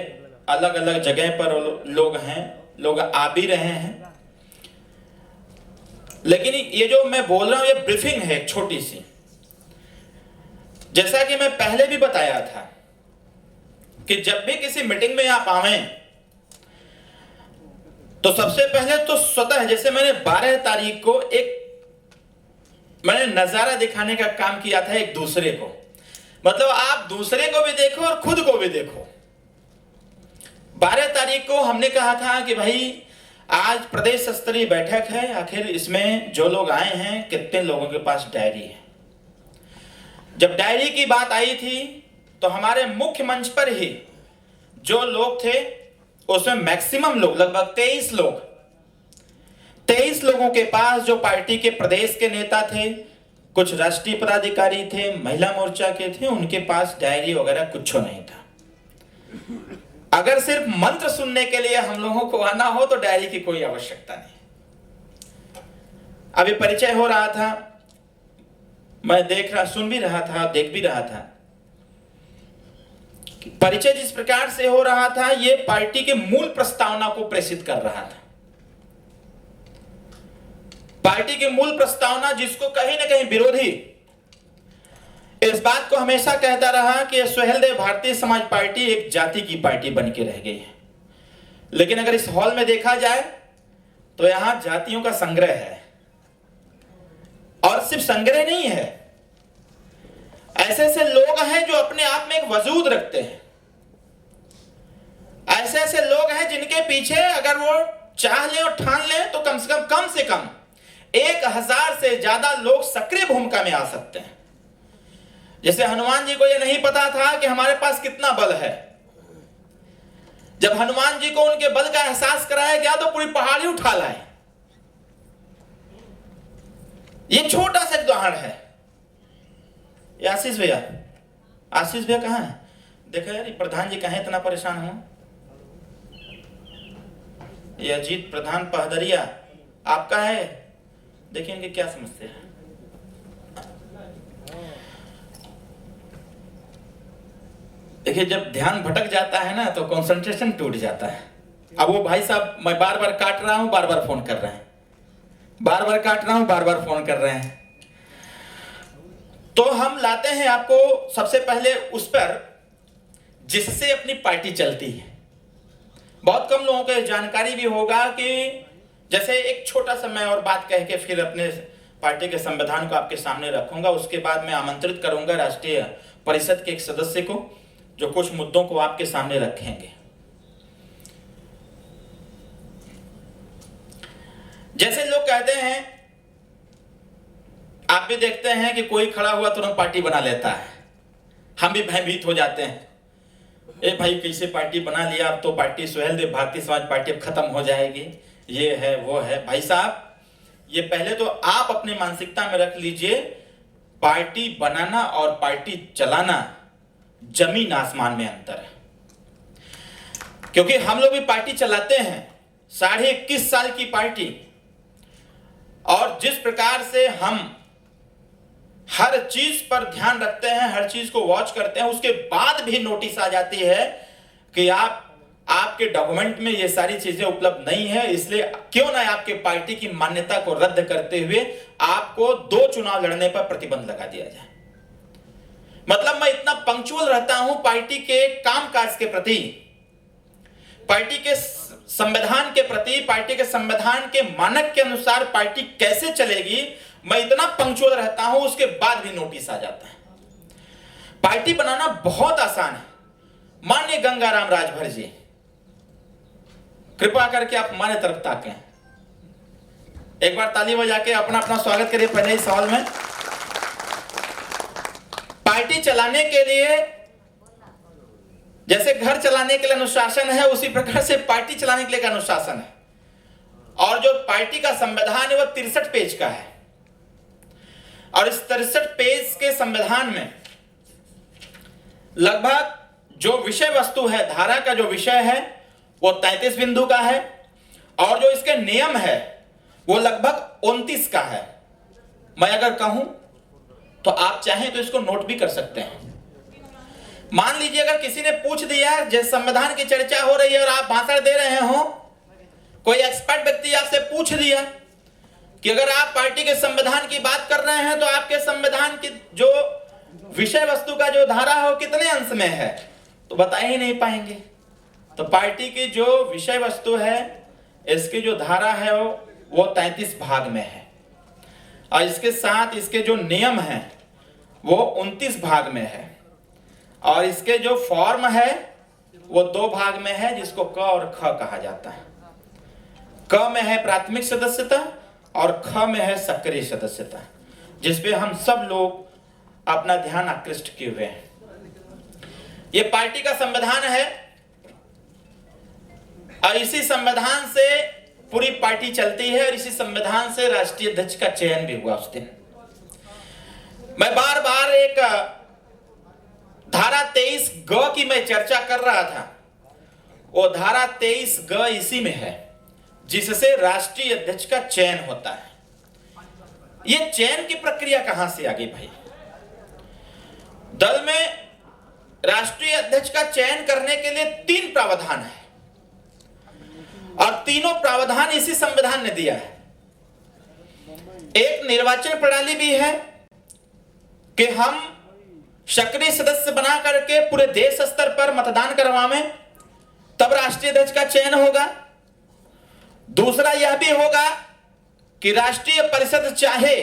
अलग अलग जगह पर लोग हैं, लोग आ भी रहे हैं। लेकिन ये जो मैं बोल रहा हूं ये ब्रीफिंग है, एक छोटी सी। जैसा कि मैं पहले भी बताया था कि जब भी किसी मीटिंग में आप आवें तो सबसे पहले तो स्वतः, जैसे मैंने 12 तारीख को मैंने नजारा दिखाने का काम किया था एक दूसरे को, मतलब आप दूसरे को भी देखो और खुद को भी देखो। 12 तारीख को हमने कहा था कि भाई आज प्रदेश स्तरीय बैठक है, आखिर इसमें जो लोग आए हैं कितने लोगों के पास डायरी है। जब डायरी की बात आई थी तो हमारे मुख्य मंच पर ही जो लोग थे उसमें मैक्सिमम लोग, लगभग 23 लोगों के पास, जो पार्टी के प्रदेश के नेता थे, कुछ राष्ट्रीय पदाधिकारी थे, महिला मोर्चा के थे, उनके पास डायरी वगैरह कुछ नहीं था। अगर सिर्फ मंत्र सुनने के लिए हम लोगों को आना हो तो डायरी की कोई आवश्यकता नहीं। अभी परिचय हो रहा था, मैं सुन भी रहा था, देख भी रहा था। परिचय जिस प्रकार से हो रहा था ये पार्टी के मूल प्रस्तावना को प्रेषित कर रहा था। पार्टी की मूल प्रस्तावना जिसको कहीं ना कहीं विरोधी इस बात को हमेशा कहता रहा कि सुहेलदेव भारतीय समाज पार्टी एक जाति की पार्टी बन के रह गई है। लेकिन अगर इस हॉल में देखा जाए तो यहां जातियों का संग्रह है, और सिर्फ संग्रह नहीं है, ऐसे ऐसे लोग हैं जो अपने आप में एक वजूद रखते हैं। ऐसे ऐसे लोग हैं जिनके पीछे अगर वो चाह लें और ठान लें तो कम से कम 1000 से ज्यादा लोग सक्रिय भूमिका में आ सकते हैं। जैसे हनुमान जी को यह नहीं पता था कि हमारे पास कितना बल है। जब हनुमान जी को उनके बल का एहसास कराया गया तो पूरी पहाड़ी उठा लाए। ये छोटा सा उदाहरण है। ये आशीष भैया कहां है? देखो यार, प्रधान जी कहां इतना परेशान हो। ये अजीत प्रधान पहदरिया आपका है, देखिए इनकी क्या समस्या है। देखिए जब ध्यान भटक जाता है ना तो कंसंट्रेशन टूट जाता है। अब वो भाई साहब, मैं बार बार काट रहा हूं, बार बार फोन कर रहे हैं, बार बार काट रहा हूं, बार बार फोन कर रहे हैं। तो हम लाते हैं आपको सबसे पहले उस पर जिससे अपनी पार्टी चलती है। बहुत कम लोगों को जानकारी भी होगा कि जैसे एक छोटा सा मैं और बात कह के फिर अपने पार्टी के संविधान को आपके सामने रखूंगा। उसके बाद मैं आमंत्रित करूंगा राष्ट्रीय परिषद के एक सदस्य को जो कुछ मुद्दों को आपके सामने रखेंगे। जैसे लोग कहते हैं आप भी देखते हैं कि कोई खड़ा हुआ तुरंत पार्टी बना लेता है, हम भी भयभीत हो जाते हैं, ए भाई कैसे पार्टी बना लिया, अब तो पार्टी सुहेलदेव भारतीय समाज पार्टी अब खत्म हो जाएगी, ये है वो है। भाई साहब, ये पहले तो आप अपनी मानसिकता में रख लीजिए, पार्टी बनाना और पार्टी चलाना जमीन आसमान में अंतर है। क्योंकि हम लोग भी पार्टी चलाते हैं, 21.5 साल की पार्टी, और जिस प्रकार से हम हर चीज पर ध्यान रखते हैं, हर चीज को वॉच करते हैं, उसके बाद भी नोटिस आ जाती है कि आपके डॉक्यूमेंट में ये सारी चीजें उपलब्ध नहीं है, इसलिए क्यों ना आपके पार्टी की मान्यता को रद्द करते हुए आपको 2 चुनाव लड़ने पर प्रतिबंध लगा दिया जाए। मतलब मैं इतना पंक्चुअल रहता हूं पार्टी के कामकाज के प्रति, पार्टी के संविधान के प्रति, पार्टी के संविधान के मानक के अनुसार पार्टी कैसे चलेगी, मैं इतना पंक्चुअल रहता हूं, उसके बाद भी नोटिस आ जाता है। पार्टी बनाना बहुत आसान है। माननीय गंगाराम राजभर जी, कृपा करके आप हमारे तरफ ताकें, एक बार ताली बजा के अपना अपना स्वागत करिए पहले इस हॉल में। पार्टी चलाने के लिए जैसे घर चलाने के लिए अनुशासन है, उसी प्रकार से पार्टी चलाने के लिए एक अनुशासन है। और जो पार्टी का संविधान है वह 63 पेज का है, और इस 63 पेज के संविधान में लगभग जो विषय वस्तु है, धारा का जो विषय है वो 33 बिंदु का है, और जो इसके नियम है वो लगभग 29 का है। मैं अगर कहूं तो आप चाहें तो इसको नोट भी कर सकते हैं। मान लीजिए अगर किसी ने पूछ दिया, जैसे संविधान की चर्चा हो रही है और आप भाषण दे रहे हो, कोई एक्सपर्ट व्यक्ति आपसे पूछ दिया कि अगर आप पार्टी के संविधान की बात कर रहे हैं तो आपके संविधान की जो विषय वस्तु का जो धारा है वो कितने अंश में है, तो बता ही नहीं पाएंगे। तो पार्टी की जो विषय वस्तु है, इसकी जो धारा है वो 33 भाग में है, और इसके साथ इसके जो नियम है वो 29 भाग में है, और इसके जो फॉर्म है वो 2 भाग में है, जिसको क और ख कहा जाता है। क में है प्राथमिक सदस्यता और ख में है सक्रिय सदस्यता, जिसपे हम सब लोग अपना ध्यान आकृष्ट किए हुए हैं। ये पार्टी का संविधान है, और इसी संविधान से पूरी पार्टी चलती है, और इसी संविधान से राष्ट्रीय अध्यक्ष का चयन भी हुआ उस दिन। मैं बार बार एक धारा 23 ग की मैं चर्चा कर रहा था, वो धारा 23 ग इसी में है, जिससे राष्ट्रीय अध्यक्ष का चयन होता है। ये चयन की प्रक्रिया कहां से आ गई भाई? दल में राष्ट्रीय अध्यक्ष का चयन करने के लिए 3 प्रावधान है, और तीनों प्रावधान इसी संविधान ने दिया है। एक निर्वाचन प्रणाली भी है कि हम सक्रिय सदस्य बना करके पूरे देश स्तर पर मतदान करवावें, तब राष्ट्रीय अध्यक्ष का चयन होगा। दूसरा यह भी होगा कि राष्ट्रीय परिषद चाहे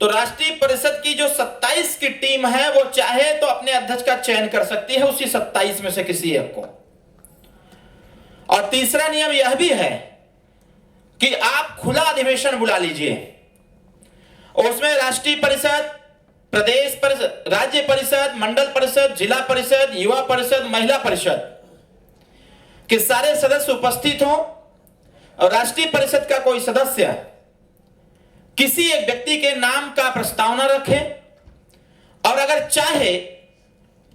तो राष्ट्रीय परिषद की जो 27 की टीम है वो चाहे तो अपने अध्यक्ष का चयन कर सकती है, उसी 27 में से किसी एक को। और तीसरा नियम यह भी है कि आप खुला अधिवेशन बुला लीजिए, उसमें राष्ट्रीय परिषद, प्रदेश परिषद, राज्य परिषद, मंडल परिषद, जिला परिषद, युवा परिषद, महिला परिषद के सारे सदस्य उपस्थित हों, और राष्ट्रीय परिषद का कोई सदस्य किसी एक व्यक्ति के नाम का प्रस्तावना रखे, और अगर चाहे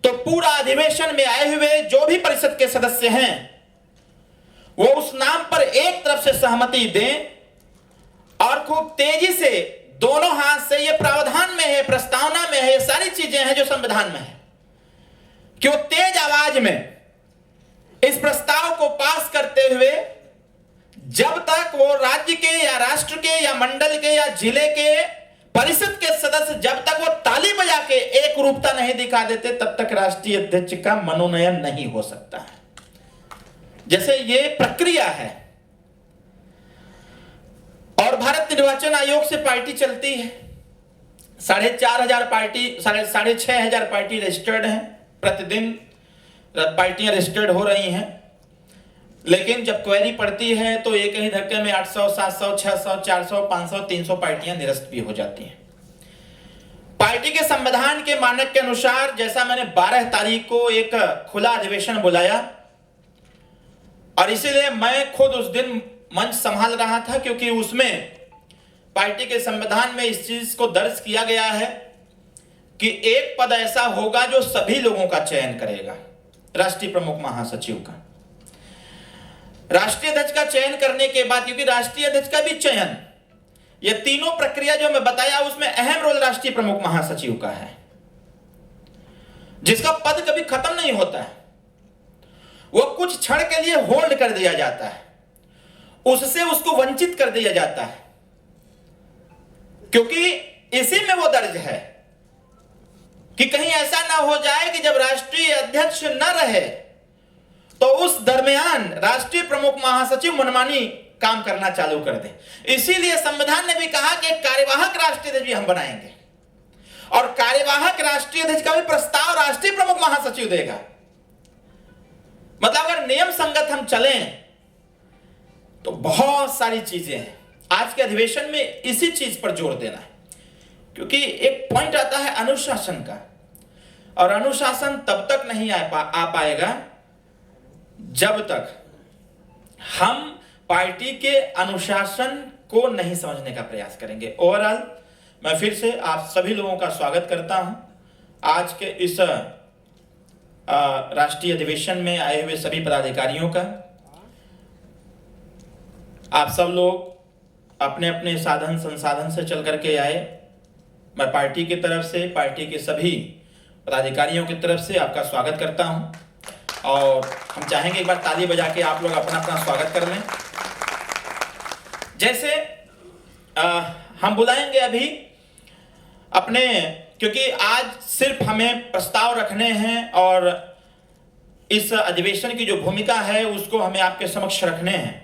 तो पूरा अधिवेशन में आए हुए जो भी परिषद के सदस्य हैं वो उस नाम पर एक तरफ से सहमति दें, और खूब तेजी से दोनों हाथ से, ये प्रावधान में है, प्रस्तावना में है, ये सारी चीजें हैं जो संविधान में है, कि वो तेज आवाज में इस प्रस्ताव को पास करते हुए जब तक वो राज्य के या राष्ट्र के या मंडल के या जिले के परिषद के सदस्य जब तक वो ताली बजा के एक रूपता नहीं दिखा देते, तब तक राष्ट्रीय अध्यक्ष का मनोनयन नहीं हो सकता है। जैसे ये प्रक्रिया है। और भारत निर्वाचन आयोग से पार्टी चलती है, 4,500 पार्टी, 6,500 पार्टी रजिस्टर्ड हैं, प्रतिदिन पार्टियां रजिस्टर्ड हो रही हैं। लेकिन जब क्वेरी पड़ती है तो एक ही धक्के में 800, 700, 600, 400, 500, 300 पार्टियां निरस्त भी हो जाती हैं। पार्टी के संविधान के मानक के अनुसार जैसा मैंने 12 तारीख को एक खुला अधिवेशन बुलाया और इसीलिए मैं खुद उस दिन मंच संभाल रहा था, क्योंकि उसमें पार्टी के संविधान में इस चीज को दर्ज किया गया है कि एक पद ऐसा होगा जो सभी लोगों का चयन करेगा, राष्ट्रीय प्रमुख महासचिव का। राष्ट्रीय अध्यक्ष का चयन करने के बाद, क्योंकि राष्ट्रीय अध्यक्ष का भी चयन, ये तीनों प्रक्रिया जो मैं बताया उसमें अहम रोल राष्ट्रीय प्रमुख महासचिव का है, जिसका पद कभी खत्म नहीं होता है। वो कुछ क्षण के लिए होल्ड कर दिया जाता है, उससे उसको वंचित कर दिया जाता है, क्योंकि इसी में वो दर्ज है कि कहीं ऐसा ना हो जाए कि जब राष्ट्रीय अध्यक्ष न रहे तो उस दरमियान राष्ट्रीय प्रमुख महासचिव मनमानी काम करना चालू कर दे। इसीलिए संविधान ने भी कहा कि कार्यवाहक राष्ट्रीय अध्यक्ष भी हम बनाएंगे और कार्यवाहक राष्ट्रीय अध्यक्ष का भी प्रस्ताव राष्ट्रीय प्रमुख महासचिव देगा। मतलब अगर नियम संगत हम चलें तो बहुत सारी चीजें हैं। आज के अधिवेशन में इसी चीज पर जोर देना है, क्योंकि एक पॉइंट आता है अनुशासन का, और अनुशासन तब तक नहीं आ पाएगा जब तक हम पार्टी के अनुशासन को नहीं समझने का प्रयास करेंगे। ओवरऑल मैं फिर से आप सभी लोगों का स्वागत करता हूं आज के इस राष्ट्रीय अधिवेशन में आए हुए सभी पदाधिकारियों का। आप सब लोग अपने अपने साधन संसाधन से चल करके आए। मैं पार्टी की तरफ से, पार्टी के सभी पदाधिकारियों की तरफ से आपका स्वागत करता हूं और हम चाहेंगे एक बार ताली बजा के आप लोग अपना अपना स्वागत कर लें। जैसे हम बुलाएंगे अभी अपने, क्योंकि आज सिर्फ हमें प्रस्ताव रखने हैं और इस अधिवेशन की जो भूमिका है उसको हमें आपके समक्ष रखने हैं।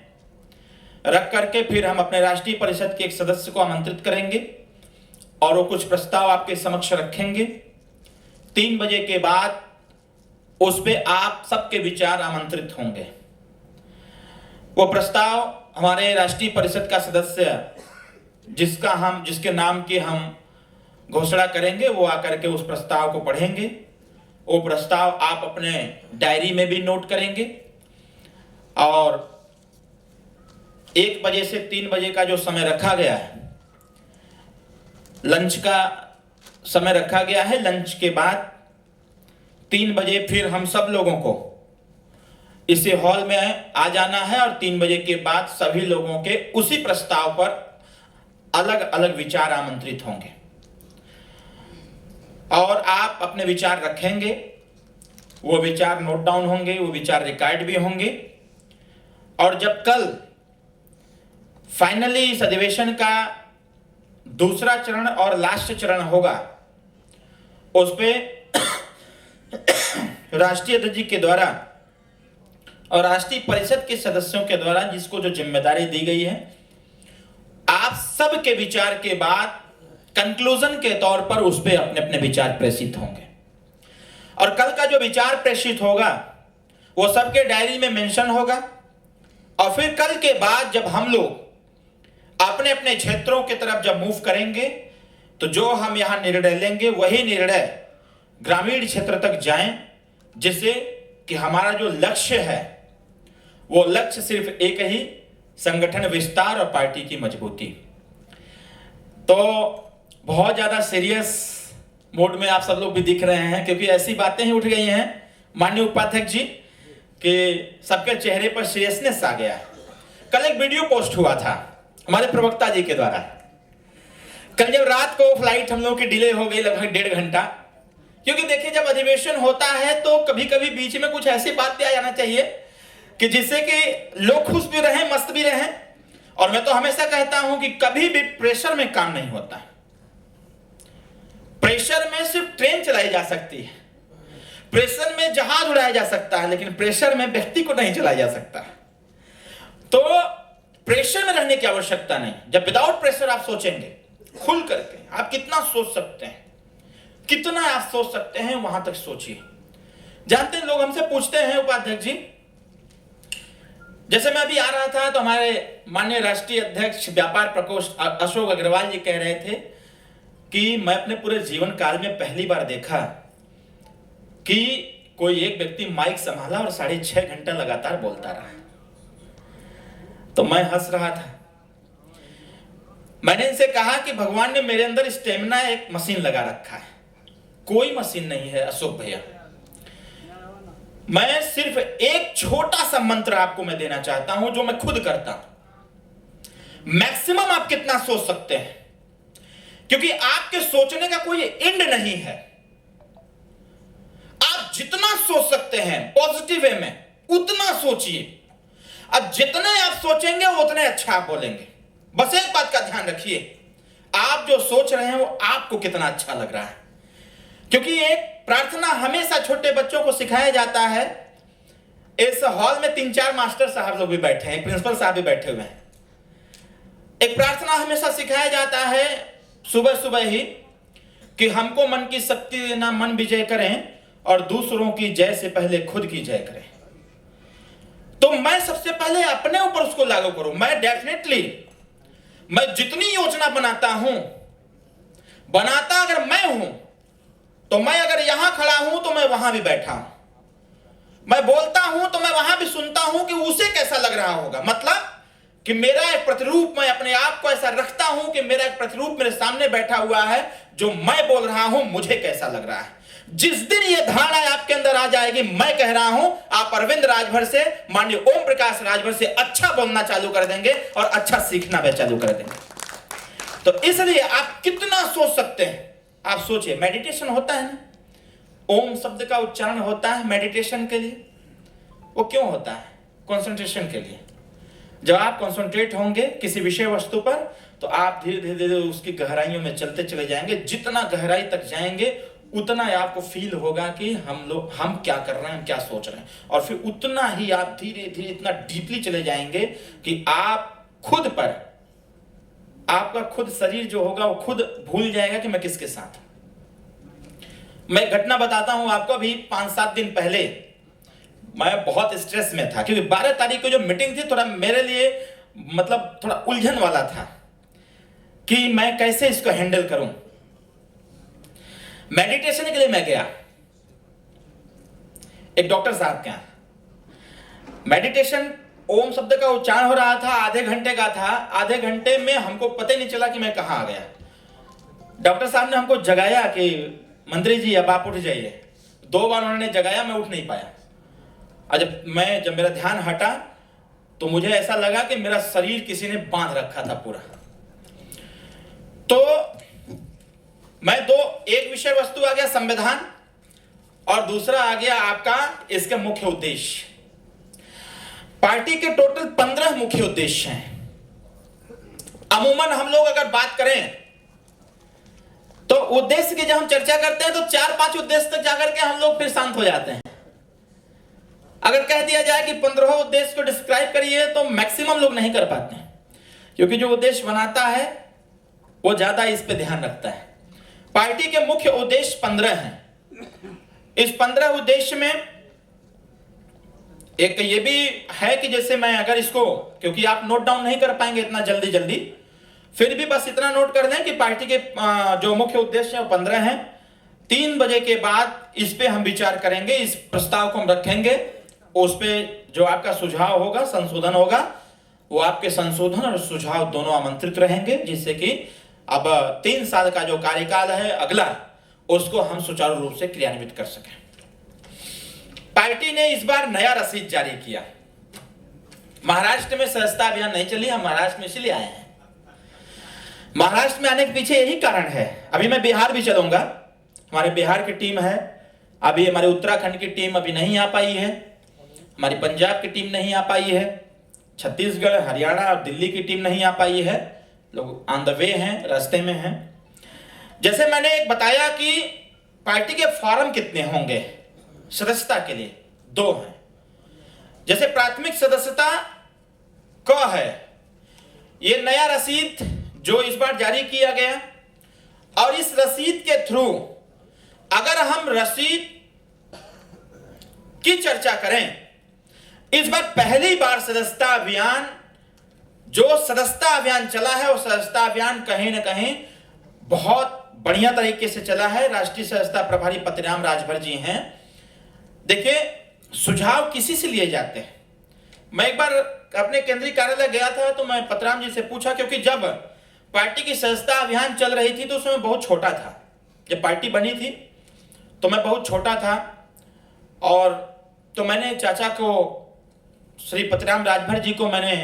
रख करके फिर हम अपने राष्ट्रीय परिषद के एक सदस्य को आमंत्रित करेंगे और वो कुछ प्रस्ताव आपके समक्ष रखेंगे। 3 बजे के बाद उस पे आप सबके विचार आमंत्रित होंगे। वो प्रस्ताव हमारे राष्ट्रीय परिषद का सदस्य जिसके नाम की हम घोषणा करेंगे वो आकर के उस प्रस्ताव को पढ़ेंगे। वो प्रस्ताव आप अपने डायरी में भी नोट करेंगे और 1 बजे से 3 बजे का जो समय रखा गया है, लंच का समय रखा गया है, लंच के बाद 3 बजे फिर हम सब लोगों को इसी हॉल में आ जाना है और 3 बजे के बाद सभी लोगों के उसी प्रस्ताव पर अलग अलग विचार आमंत्रित होंगे और आप अपने विचार रखेंगे। वो विचार नोट डाउन होंगे, वो विचार रिकॉर्ड भी होंगे और जब कल फाइनली इस अधिवेशन का दूसरा चरण और लास्ट चरण होगा उस पे राष्ट्रीय अध्यक्ष जी के द्वारा और राष्ट्रीय परिषद के सदस्यों के द्वारा जिसको जो जिम्मेदारी दी गई है, आप सब के विचार के बाद कंक्लूजन के तौर पर उस पे अपने अपने विचार प्रेषित होंगे और कल का जो विचार प्रेषित होगा वो सबके डायरी में मेंशन होगा और फिर कल के बाद जब हम लोग अपने अपने क्षेत्रों की तरफ जब मूव करेंगे तो जो हम यहां निर्णय लेंगे वही निर्णय ग्रामीण क्षेत्र तक जाएं, जिससे कि हमारा जो लक्ष्य है वो लक्ष्य सिर्फ एक ही, संगठन विस्तार और पार्टी की मजबूती। तो बहुत ज्यादा सीरियस मोड में आप सब लोग भी दिख रहे हैं, क्योंकि ऐसी बातें ही उठ गई हैं माननीय उपाध्यक्ष जी कि सबके चेहरे पर सीरियसनेस आ गया। कल एक वीडियो पोस्ट हुआ था हमारे प्रवक्ता जी के द्वारा। कल जब रात को फ्लाइट हम लोगों की डिले हो गई लगभग 1.5 घंटा, क्योंकि देखिए जब अधिवेशन होता है तो कभी कभी बीच में कुछ ऐसी बातें आ जाना चाहिए कि जिससे कि लोग खुश भी रहें, मस्त भी रहें। और मैं तो हमेशा कहता हूं कि कभी भी प्रेशर में काम नहीं होता। प्रेशर में सिर्फ ट्रेन चलाई जा सकती है, प्रेशर में जहाज उड़ाया जा सकता है, लेकिन प्रेशर में व्यक्ति को नहीं चलाया जा सकता। तो प्रेशर में रहने की आवश्यकता नहीं। जब विदाउट प्रेशर आप सोचेंगे खुल करके, आप कितना सोच सकते हैं, कितना आप सोच सकते हैं वहां तक सोचिए। जानते हैं लोग हमसे पूछते हैं उपाध्यक्ष जी जैसे मैं अभी आ रहा था तो हमारे माननीय राष्ट्रीय अध्यक्ष व्यापार प्रकोष्ठ अशोक अग्रवाल जी कह रहे थे कि मैं अपने पूरे जीवन काल में पहली बार देखा कि कोई एक व्यक्ति माइक संभाला और 6.5 घंटा लगातार बोलता रहा। तो मैं हंस रहा था। मैंने इनसे कहा कि भगवान ने मेरे अंदर स्टेमिना एक मशीन लगा रखा है, कोई मशीन नहीं है अशोक भैया। मैं सिर्फ एक छोटा सा मंत्र आपको मैं देना चाहता हूं जो मैं खुद करता हूं। मैक्सिमम आप कितना सोच सकते हैं, क्योंकि आपके सोचने का कोई एंड नहीं है। आप जितना सोच सकते हैं पॉजिटिव वे में उतना सोचिए। अब जितने आप सोचेंगे उतने अच्छा आप बोलेंगे। बस एक बात का ध्यान रखिए, आप जो सोच रहे हैं वो आपको कितना अच्छा लग रहा है। क्योंकि एक प्रार्थना हमेशा छोटे बच्चों को सिखाया जाता है। इस हॉल में 3-4 मास्टर साहब लोग भी बैठे हैं, प्रिंसिपल साहब भी बैठे हुए हैं। एक प्रार्थना हमेशा सिखाया जाता है सुबह सुबह ही कि हमको मन की शक्ति देना, मन विजय करें और दूसरों की जय से पहले खुद की जय करें। तो मैं सबसे पहले अपने ऊपर उसको लागू करूं। मैं डेफिनेटली मैं जितनी योजना बनाता हूं, बनाता अगर मैं हूं तो मैं अगर यहां खड़ा हूं तो मैं वहां भी बैठा हूं, मैं बोलता हूं तो मैं वहां भी सुनता हूं कि उसे कैसा लग रहा होगा। मतलब कि मेरा एक प्रतिरूप, मैं अपने आप को ऐसा रखता हूं कि मेरा एक प्रतिरूप मेरे सामने बैठा हुआ है, जो मैं बोल रहा हूं मुझे कैसा लग रहा है। जिस दिन यह धारणा आपके अंदर आ जाएगी, मैं कह रहा हूं, आप अरविंद राजभर से, माननीय ओम प्रकाश राजभर से अच्छा बोलना चालू कर देंगे और अच्छा सीखना भी चालू कर देंगे। तो इसलिए आप कितना सोच सकते हैं आप सोचिए। मेडिटेशन होता है ना, ओम शब्द का उच्चारण होता है मेडिटेशन के लिए। वो क्यों होता है? कंसंट्रेशन के लिए। जब आप कंसंट्रेट होंगे किसी विषय वस्तु पर तो आप धीरे धीरे धीरे उसकी गहराइयों में चलते चले जाएंगे। जितना गहराई तक जाएंगे उतना ही आपको फील होगा कि हम क्या कर रहे हैं, हम क्या सोच रहे हैं, और फिर उतना ही आप धीरे धीरे इतना डीपली चले जाएंगे कि आप खुद पर, आपका खुद शरीर जो होगा वो खुद भूल जाएगा कि मैं किसके साथ हूं। मैं घटना बताता हूं आपको। अभी 5-7 दिन पहले मैं बहुत स्ट्रेस में था, क्योंकि 12 तारीख को जो मीटिंग थी थोड़ा मेरे लिए मतलब थोड़ा उलझन वाला था कि मैं कैसे इसको हैंडल करूं। मेडिटेशन के लिए मैं गया एक डॉक्टर साहब के यहाँ। मेडिटेशन ओम शब्द का उच्चारण हो रहा था, आधे घंटे का था। आधे घंटे में हमको पता ही नहीं चला कि मैं कहां आ गया। डॉक्टर साहब ने हमको जगाया कि मंत्री जी अब आप उठ जाइए। 2 बार उन्होंने जगाया, मैं उठ नहीं पाया। और जब मेरा ध्यान हटा तो मुझे ऐसा लगा कि मेरा शरीर किसी ने बांध रखा था पूरा। तो एक विषय वस्तु आ गया संविधान, और दूसरा आ गया आपका इसके मुख्य उद्देश्य। पार्टी के टोटल 15 मुख्य उद्देश्य हैं। अमूमन हम लोग अगर बात करें तो उद्देश्य की जब हम चर्चा करते हैं तो 4-5 उद्देश्य तक जाकर के हम लोग फिर शांत हो जाते हैं। अगर कह दिया जाए कि 15 उद्देश्य को डिस्क्राइब करिए तो मैक्सिमम लोग नहीं कर पाते हैं, क्योंकि जो उद्देश्य बनाता है वो ज्यादा इस पे ध्यान रखता है। पार्टी के मुख्य उद्देश्य 15 हैं। इस 15 उद्देश्य में एक ये भी है कि जैसे मैं अगर इसको, क्योंकि आप नोट डाउन नहीं कर पाएंगे इतना जल्दी, फिर भी बस इतना नोट कर दें कि पार्टी के जो मुख्य उद्देश्य हैं वो 15 हैं। 3 बजे के बाद इस पे हम विचार करेंगे, इस प्रस्ताव को हम रखेंगे। उस पे जो आपका सुझाव होगा, संशोधन होगा, वो आपके संशोधन और सुझाव दोनों आमंत्रित रहेंगे, जिससे कि अब 3 साल का जो कार्यकाल है अगला, उसको हम सुचारू रूप से क्रियान्वित कर सकें। पार्टी ने इस बार नया रसीद जारी किया। महाराष्ट्र में सदस्यता अभियान नहीं चली, हम महाराष्ट्र में इसलिए आए हैं। महाराष्ट्र में आने के पीछे यही कारण है। अभी मैं बिहार भी चलूंगा, हमारे बिहार की टीम है। अभी हमारे उत्तराखंड की टीम अभी नहीं आ पाई है, हमारी पंजाब की टीम नहीं आ पाई है, छत्तीसगढ़, हरियाणा और दिल्ली की टीम नहीं आ पाई है। लोग ऑन द वे हैं, रास्ते में हैं। जैसे मैंने एक बताया कि पार्टी के फॉर्म कितने होंगे सदस्यता के लिए, 2 हैं। जैसे प्राथमिक सदस्यता क है, ये नया रसीद जो इस बार जारी किया गया, और इस रसीद के थ्रू अगर हम रसीद की चर्चा करें, इस बार पहली बार सदस्यता अभियान, जो सदस्यता अभियान चला है, वो सदस्यता अभियान कहीं ना कहीं बहुत बढ़िया तरीके से चला है। राष्ट्रीय सदस्यता प्रभारी पतिराम राजभर जी हैं। देखिए, सुझाव किसी से लिए जाते हैं। मैं एक बार अपने केंद्रीय कार्यालय गया था तो मैं पतिराम जी से पूछा, क्योंकि जब पार्टी की सदस्यता अभियान चल रही थी तो उसमें बहुत छोटा था। जब पार्टी बनी थी तो मैं बहुत छोटा था, और तो मैंने चाचा को, श्री पतिराम राजभर जी को मैंने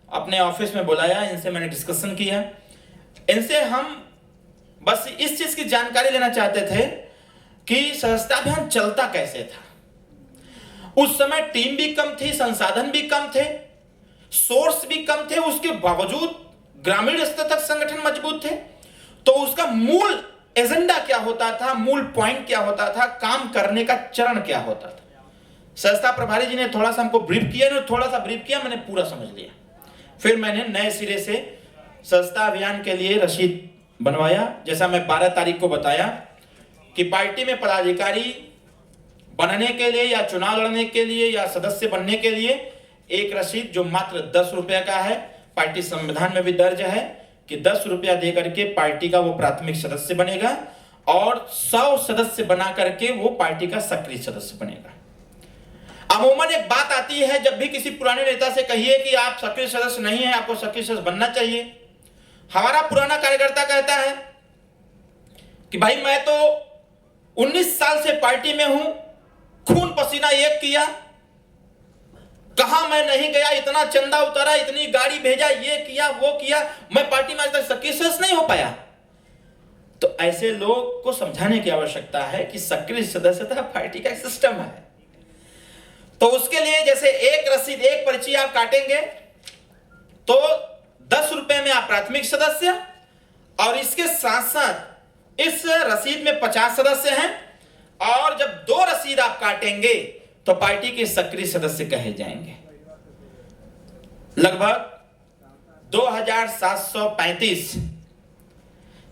अपने ऑफिस में बुलाया, इनसे मैंने डिस्कशन किया। इनसे हम बस इस चीज की जानकारी लेना चाहते थे कि सदस्यता अभियान चलता कैसे था। उस समय टीम भी कम थी, संसाधन भी कम थे, सोर्स भी कम थे, उसके बावजूद ग्रामीण स्तर तक संगठन मजबूत थे। तो उसका मूल एजेंडा क्या होता था, मूल पॉइंट क्या होता था, काम करने का चरण क्या होता था। सदस्यता प्रभारी जी ने थोड़ा सा हमको ब्रीफ किया, थोड़ा सा ब्रीफ किया, मैंने पूरा समझ लिया। फिर मैंने नए सिरे से सदस्यता अभियान के लिए रसीद बनवाया। जैसा मैं 12 तारीख को बताया कि पार्टी में पदाधिकारी बनने के लिए या चुनाव लड़ने के लिए या सदस्य बनने के लिए एक रसीद जो मात्र 10 रुपए का है, पार्टी संविधान में भी दर्ज है कि 10 रुपया दे करके पार्टी का वो प्राथमिक सदस्य बनेगा और 100 सदस्य बना करके वो पार्टी का सक्रिय सदस्य बनेगा। अमूमन एक बात आती है, जब भी किसी पुराने नेता से कहिए कि आप सक्रिय सदस्य नहीं है, आपको सक्रिय सदस्य बनना चाहिए, हमारा पुराना कार्यकर्ता कहता है कि भाई मैं तो 19 साल से पार्टी में हूं, खून पसीना एक किया, कहां मैं नहीं गया, इतना चंदा उतारा, इतनी गाड़ी भेजा, ये किया वो किया, मैं पार्टी में आज तक सक्रिय सदस्य नहीं हो पाया। तो ऐसे लोग को समझाने की आवश्यकता है कि सक्रिय सदस्यता पार्टी का एक सिस्टम है। तो उसके लिए जैसे एक रसीद, एक पर्ची आप काटेंगे तो 10 रुपए में आप प्राथमिक सदस्य, और इसके साथ साथ इस रसीद में 50 सदस्य हैं, और जब 2 रसीद आप काटेंगे तो पार्टी के सक्रिय सदस्य कहे जाएंगे। लगभग 2735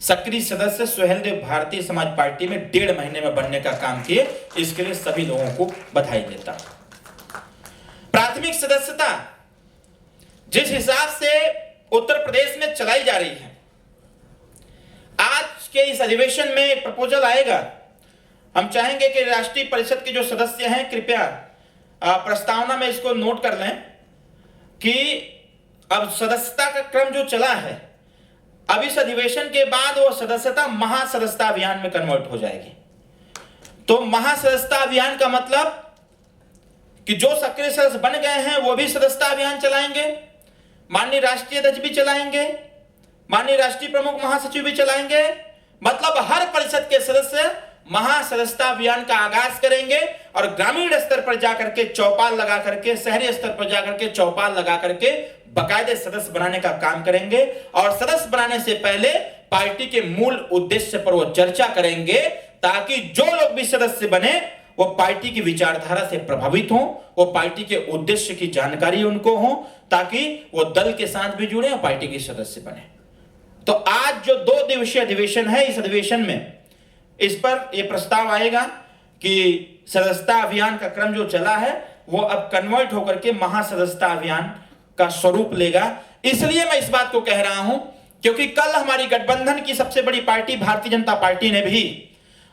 सक्रिय सदस्य सुहेलदेव भारतीय समाज पार्टी में 1.5 महीने में बनने का काम किए। इसके लिए सभी लोगों को बधाई देता हूं। प्राथमिक सदस्यता जिस हिसाब से उत्तर प्रदेश में चलाई जा रही है, आज के इस अधिवेशन में एक प्रपोजल आएगा। हम चाहेंगे कि राष्ट्रीय परिषद के जो सदस्य हैं कृपया प्रस्तावना में इसको नोट कर लें कि अब सदस्यता का क्रम जो चला है, अब इस अधिवेशन के बाद वो सदस्यता महासदस्यता अभियान में कन्वर्ट हो जाएगी। तो महासदस्यता अभियान का मतलब कि जो सक्रिय सदस्य बन गए हैं वो भी सदस्यता अभियान चलाएंगे, माननीय राष्ट्रीय अध्यक्ष भी चलाएंगे, माननीय राष्ट्रीय प्रमुख महासचिव भी चलाएंगे। मतलब हर परिषद के सदस्य महासदस्यता अभियान का आगाज करेंगे और ग्रामीण स्तर पर जाकर के चौपाल लगा करके, शहरी स्तर पर जाकर के चौपाल लगा करके बाकायदे सदस्य बनाने का काम करेंगे। और सदस्य बनाने से पहले पार्टी के मूल उद्देश्य पर वो चर्चा करेंगे, ताकि जो लोग भी सदस्य बने वो पार्टी की विचारधारा से प्रभावित हों, वो पार्टी के उद्देश्य की जानकारी उनको हो, ताकि वो दल के साथ भी जुड़े और पार्टी के सदस्य बने। तो आज जो 2 दिवसीय अधिवेशन है, इस अधिवेशन में इस पर यह प्रस्ताव आएगा कि सदस्यता अभियान का क्रम जो चला है वो अब कन्वर्ट होकर के महासदस्यता अभियान का स्वरूप लेगा। इसलिए मैं इस बात को कह रहा हूं क्योंकि कल हमारी गठबंधन की सबसे बड़ी पार्टी भारतीय जनता पार्टी ने भी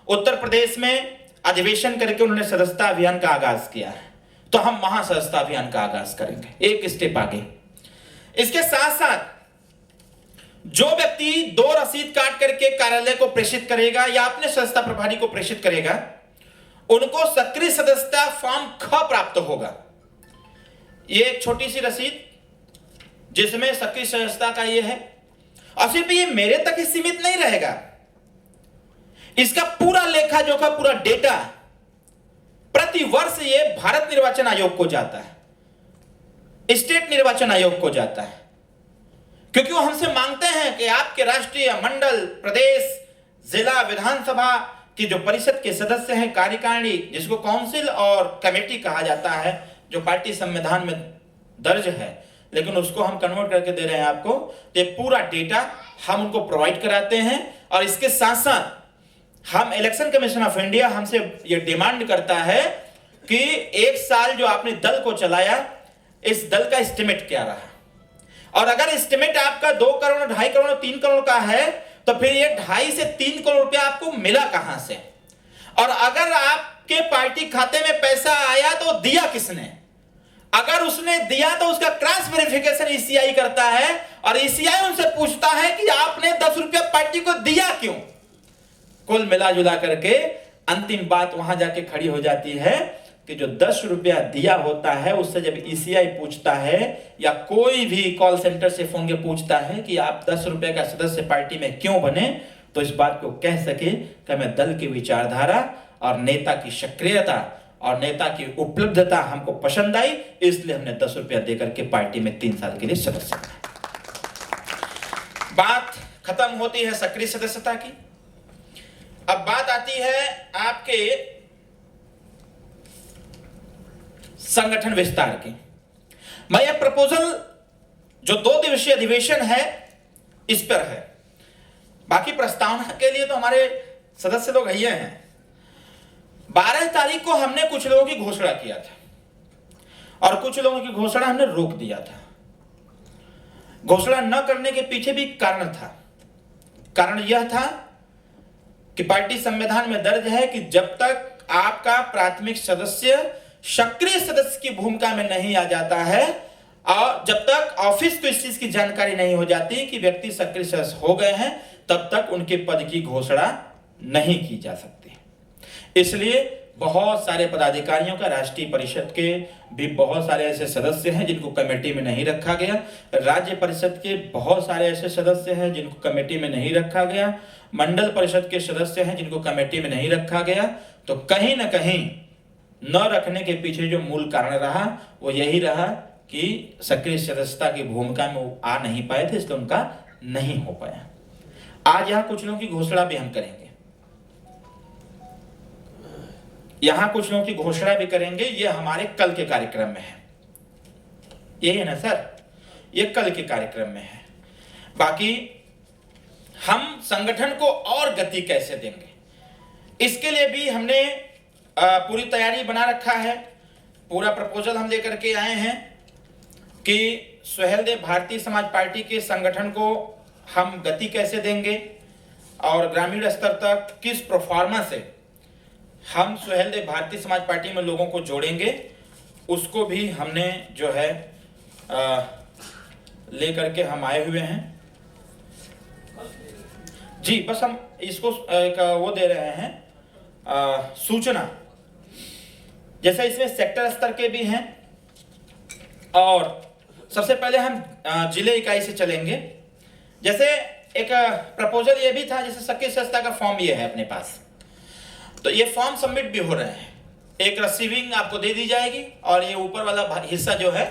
उत्तर प्रदेश में अधिवेशन करके उन्होंने सदस्यता अभियान का आगाज किया है। तो हम महासदस्यता अभियान का आगाज करेंगे, एक स्टेप आगे। इसके साथ साथ जो व्यक्ति 2 रसीद काट करके कार्यालय को प्रेषित करेगा या अपने सदस्यता प्रभारी को प्रेषित करेगा, उनको सक्रिय सदस्यता फॉर्म ख प्राप्त होगा। ये एक छोटी सी रसीद जिसमें सक्रिय सदस्यता का ये है, और सिर्फ ये मेरे तक ही सीमित नहीं रहेगा। इसका पूरा लेखा जोखा, पूरा डेटा प्रति वर्ष ये भारत निर्वाचन आयोग को जाता है, स्टेट निर्वाचन आयोग को जाता है, क्योंकि वो हमसे मांगते हैं कि आपके राष्ट्रीय, मंडल, प्रदेश, जिला, विधानसभा की जो परिषद के सदस्य हैं, कार्यकारिणी जिसको काउंसिल और कमेटी कहा जाता है, जो पार्टी संविधान में दर्ज है, लेकिन उसको हम कन्वर्ट करके दे रहे हैं आपको। ये पूरा डेटा हम उनको प्रोवाइड कराते हैं। और इसके साथ साथ हम इलेक्शन कमीशन ऑफ इंडिया हमसे ये डिमांड करता है कि एक साल जो आपने दल को चलाया, इस दल का एस्टिमेट क्या रहा, और अगर एस्टिमेट आपका 2 करोड़ 2.5 करोड़ 3 करोड़ का है तो फिर ये 2.5 से 3 करोड़ रुपया आपको मिला कहां से, और अगर आपके पार्टी खाते में पैसा आया तो दिया किसने, अगर उसने दिया तो उसका क्रॉस वेरिफिकेशन ईसीआई करता है और ईसीआई उनसे पूछता है कि आपने 10 रुपया पार्टी को दिया क्यों। कुल मिला जुला करके अंतिम बात वहां जाके खड़ी हो जाती है कि जो 10 रुपया दिया होता है उससे जब ईसीआई पूछता है या कोई भी कॉल सेंटर से फोन के पूछता है कि आप 10 रुपए का सदस्य पार्टी में क्यों बने, तो इस बात को कह सके कि हमें दल की विचारधारा और नेता की सक्रियता और नेता की उपलब्धता हमको पसंद आई, इसलिए हमने 10 रुपया देकर के पार्टी में 3 साल के लिए सदस्य बनाए। बात खत्म होती है सक्रिय सदस्यता की। अब बात आती है आपके संगठन विस्तार की। मैं यह प्रपोजल जो 2 दिवसीय अधिवेशन है इस पर है, बाकी प्रस्तावना के लिए तो हमारे सदस्य लोग ही हैं। 12 तारीख को हमने कुछ लोगों की घोषणा किया था और कुछ लोगों की घोषणा हमने रोक दिया था। घोषणा न करने के पीछे भी कारण था। कारण यह था कि पार्टी संविधान में दर्ज है कि जब तक आपका प्राथमिक सदस्य सक्रिय सदस्य की भूमिका में नहीं आ जाता है और जब तक ऑफिस को इस चीज की जानकारी नहीं हो जाती कि व्यक्ति सक्रिय सदस्य हो गए हैं, तब तक उनके पद की घोषणा नहीं की जा सकती। इसलिए बहुत सारे पदाधिकारियों का, राष्ट्रीय परिषद के भी बहुत सारे ऐसे सदस्य हैं जिनको कमेटी में नहीं रखा गया, राज्य परिषद के बहुत सारे ऐसे सदस्य हैं जिनको कमेटी में नहीं रखा गया, मंडल परिषद के सदस्य हैं जिनको कमेटी में नहीं रखा गया। तो कहीं ना कहीं न रखने के पीछे जो मूल कारण रहा वो यही रहा कि सक्रिय सदस्यता की भूमिका में वो आ नहीं पाए थे, इसलिए उनका नहीं हो पाया। आज यहां कुछ लोगों की घोषणा भी हम करेंगे, यहां कुछ लोगों की घोषणा भी करेंगे। ये हमारे कल के कार्यक्रम में है, यही है ना सर, ये कल के कार्यक्रम में है। बाकी हम संगठन को और गति कैसे देंगे, इसके लिए भी हमने पूरी तैयारी बना रखा है। पूरा प्रपोजल हम लेकर के आए हैं कि सुहेलदेव भारतीय समाज पार्टी के संगठन को हम गति कैसे देंगे और ग्रामीण स्तर तक किस प्रोफार्मा से हम सुहेलदेव भारतीय समाज पार्टी में लोगों को जोड़ेंगे, उसको भी हमने जो है लेकर के हम आए हुए हैं जी। बस हम इसको एक वो दे रहे हैं सूचना, जैसे इसमें सेक्टर स्तर के भी हैं और सबसे पहले हम जिले इकाई से चलेंगे। जैसे एक प्रपोजल ये भी था, जैसे सक्रिय सदस्यता का फॉर्म ये है अपने पास, तो ये फॉर्म सबमिट भी हो रहे हैं। एक रिसीविंग आपको दे दी जाएगी और ये ऊपर वाला हिस्सा जो है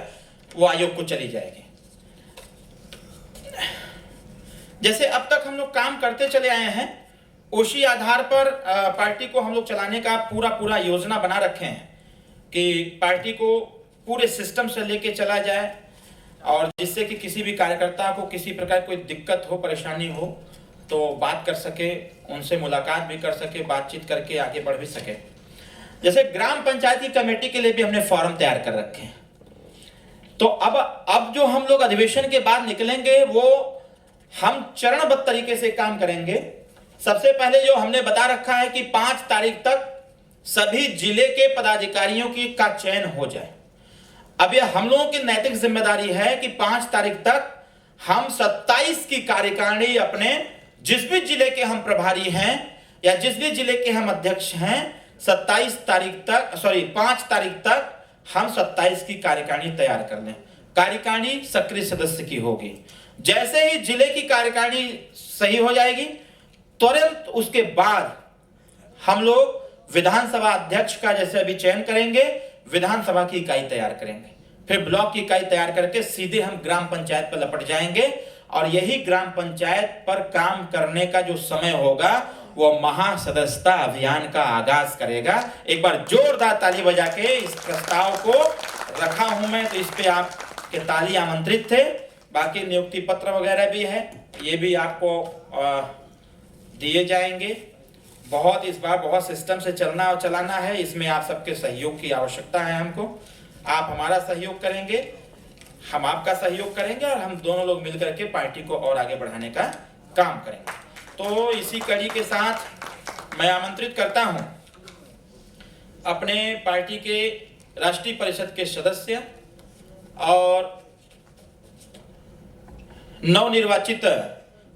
वो आयोग को चली जाएगी। जैसे अब तक हम लोग काम करते चले आए हैं, उसी आधार पर पार्टी को हम लोग चलाने का पूरा योजना बना रखे हैं कि पार्टी को पूरे सिस्टम से लेके चला जाए और जिससे कि किसी भी कार्यकर्ता को किसी प्रकार कोई दिक्कत हो, परेशानी हो तो बात कर सके, उनसे मुलाकात भी कर सके, बातचीत करके आगे बढ़ भी सके। जैसे ग्राम पंचायती कमेटी के लिए भी हमने फॉर्म तैयार कर रखे हैं। तो अब जो हम लोग अधिवेशन के बाद निकलेंगे वो हम चरणबद्ध तरीके से काम करेंगे। सबसे पहले जो हमने बता रखा है कि 5 तारीख तक सभी जिले के पदाधिकारियों की का चयन हो जाए। अब यह हम लोगों की नैतिक जिम्मेदारी है कि 5 तारीख तक हम 27 की कार्यकारिणी अपने जिस भी जिले के हम प्रभारी हैं या जिस भी जिले के हम अध्यक्ष हैं 5 तारीख तक हम 27 की कार्यकारिणी तैयार कर लें। कार्यकारिणी सक्रिय सदस्य की होगी। जैसे ही जिले की कार्यकारिणी सही हो जाएगी, तुरंत उसके बाद हम लोग विधानसभा अध्यक्ष का जैसे अभी चयन करेंगे, विधानसभा की इकाई तैयार करेंगे, फिर ब्लॉक की इकाई तैयार करके सीधे हम ग्राम पंचायत पर लपट जाएंगे और यही ग्राम पंचायत पर काम करने का जो समय होगा वो महासदस्यता अभियान का आगाज करेगा। एक बार जोरदार ताली बजा के इस प्रस्ताव को रखा हूं मैं, तो इस पे आपके ताली आमंत्रित थे। बाकी नियुक्ति पत्र वगैरह भी है, ये भी आपको दिए जाएंगे। बहुत इस बार बहुत सिस्टम से चलना और चलाना है। इसमें आप सबके सहयोग की आवश्यकता है हमको। आप हमारा सहयोग करेंगे, हम आपका सहयोग करेंगे और हम दोनों लोग मिलकर के पार्टी को और आगे बढ़ाने का काम करेंगे। तो इसी कड़ी के साथ मैं आमंत्रित करता हूं अपने पार्टी के राष्ट्रीय परिषद के सदस्य और नवनिर्वाचित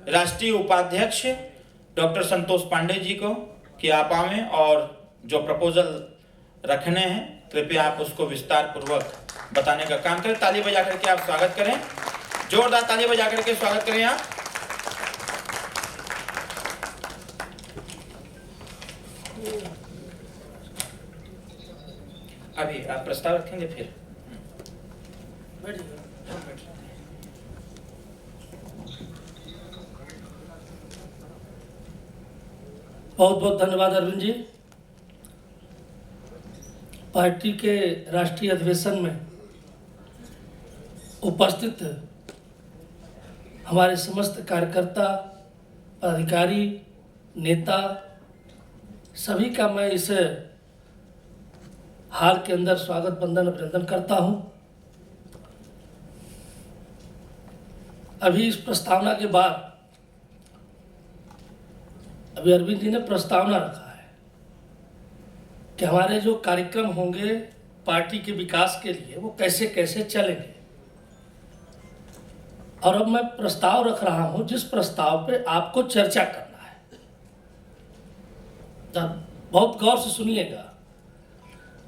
राष्ट्रीय उपाध्यक्ष डॉक्टर संतोष पांडे जी को कि आप आवें और जो प्रपोजल रखने हैं कृपया आप उसको विस्तार पूर्वक बताने का काम करें। ताली बजा करके आप स्वागत करें, जोरदार ताली बजा करके स्वागत करें आप। अभी आप प्रस्ताव रखेंगे फिर बहुत बहुत धन्यवाद अरविंद जी। पार्टी के राष्ट्रीय अधिवेशन में उपस्थित हमारे समस्त कार्यकर्ता, पदाधिकारी, नेता सभी का मैं इस हाल के अंदर स्वागत बंदन अभिनंदन करता हूं। अभी इस प्रस्तावना के बाद अभी अरविंद जी ने प्रस्तावना रखा है कि हमारे जो कार्यक्रम होंगे पार्टी के विकास के लिए वो कैसे कैसे चलेंगे। और अब मैं प्रस्ताव रख रहा हूं जिस प्रस्ताव पे आपको चर्चा करना है। बहुत गौर से सुनिएगा।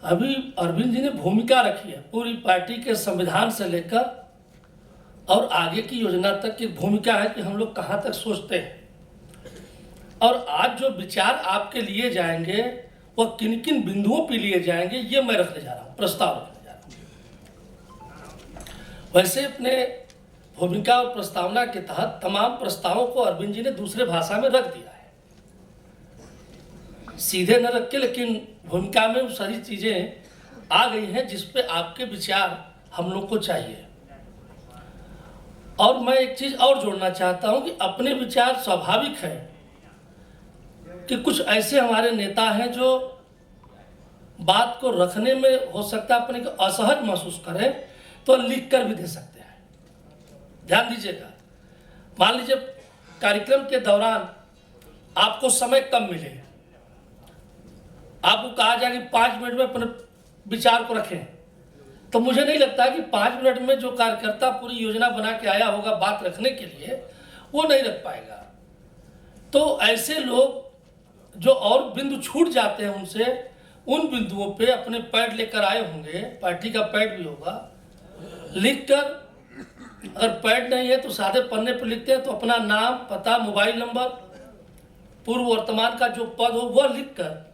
अभी अरविंद जी ने भूमिका रखी है पूरी पार्टी के संविधान से लेकर और आगे की योजना तक की भूमिका है कि हम लोग कहाँ तक सोचते हैं। और आज जो विचार आपके लिए जाएंगे वो किन किन बिंदुओं पे लिए जाएंगे ये मैं रखने जा रहा हूँ, प्रस्ताव रखने जा रहा हूँ। वैसे अपने भूमिका और प्रस्तावना के तहत तमाम प्रस्तावों को अरविंद जी ने दूसरे भाषा में रख दिया है, सीधे न रख के, लेकिन भूमिका में वो सारी चीजें आ गई हैं जिस पे आपके विचार हम लोग को चाहिए। और मैं एक चीज और जोड़ना चाहता हूं कि अपने विचार स्वाभाविक है कि कुछ ऐसे हमारे नेता हैं जो बात को रखने में हो सकता है अपने को असहज महसूस करें तो लिख कर भी दे सकते हैं। ध्यान दीजिएगा, मान लीजिए कार्यक्रम के दौरान आपको समय कम मिले, आपको कहा जाए कि 5 मिनट में अपने विचार को रखें, तो मुझे नहीं लगता कि 5 मिनट में जो कार्यकर्ता पूरी योजना बना के आया होगा बात रखने के लिए वो नहीं रख पाएगा। तो ऐसे लोग जो और बिंदु छूट जाते हैं उनसे, उन बिंदुओं पे अपने पैड लेकर आए होंगे, पार्टी का पैड भी होगा, लिखकर, अगर पैड नहीं है तो सादे पन्ने पर लिखते हैं तो अपना नाम, पता, मोबाइल नंबर, पूर्व वर्तमान का जो पद हो वह लिखकर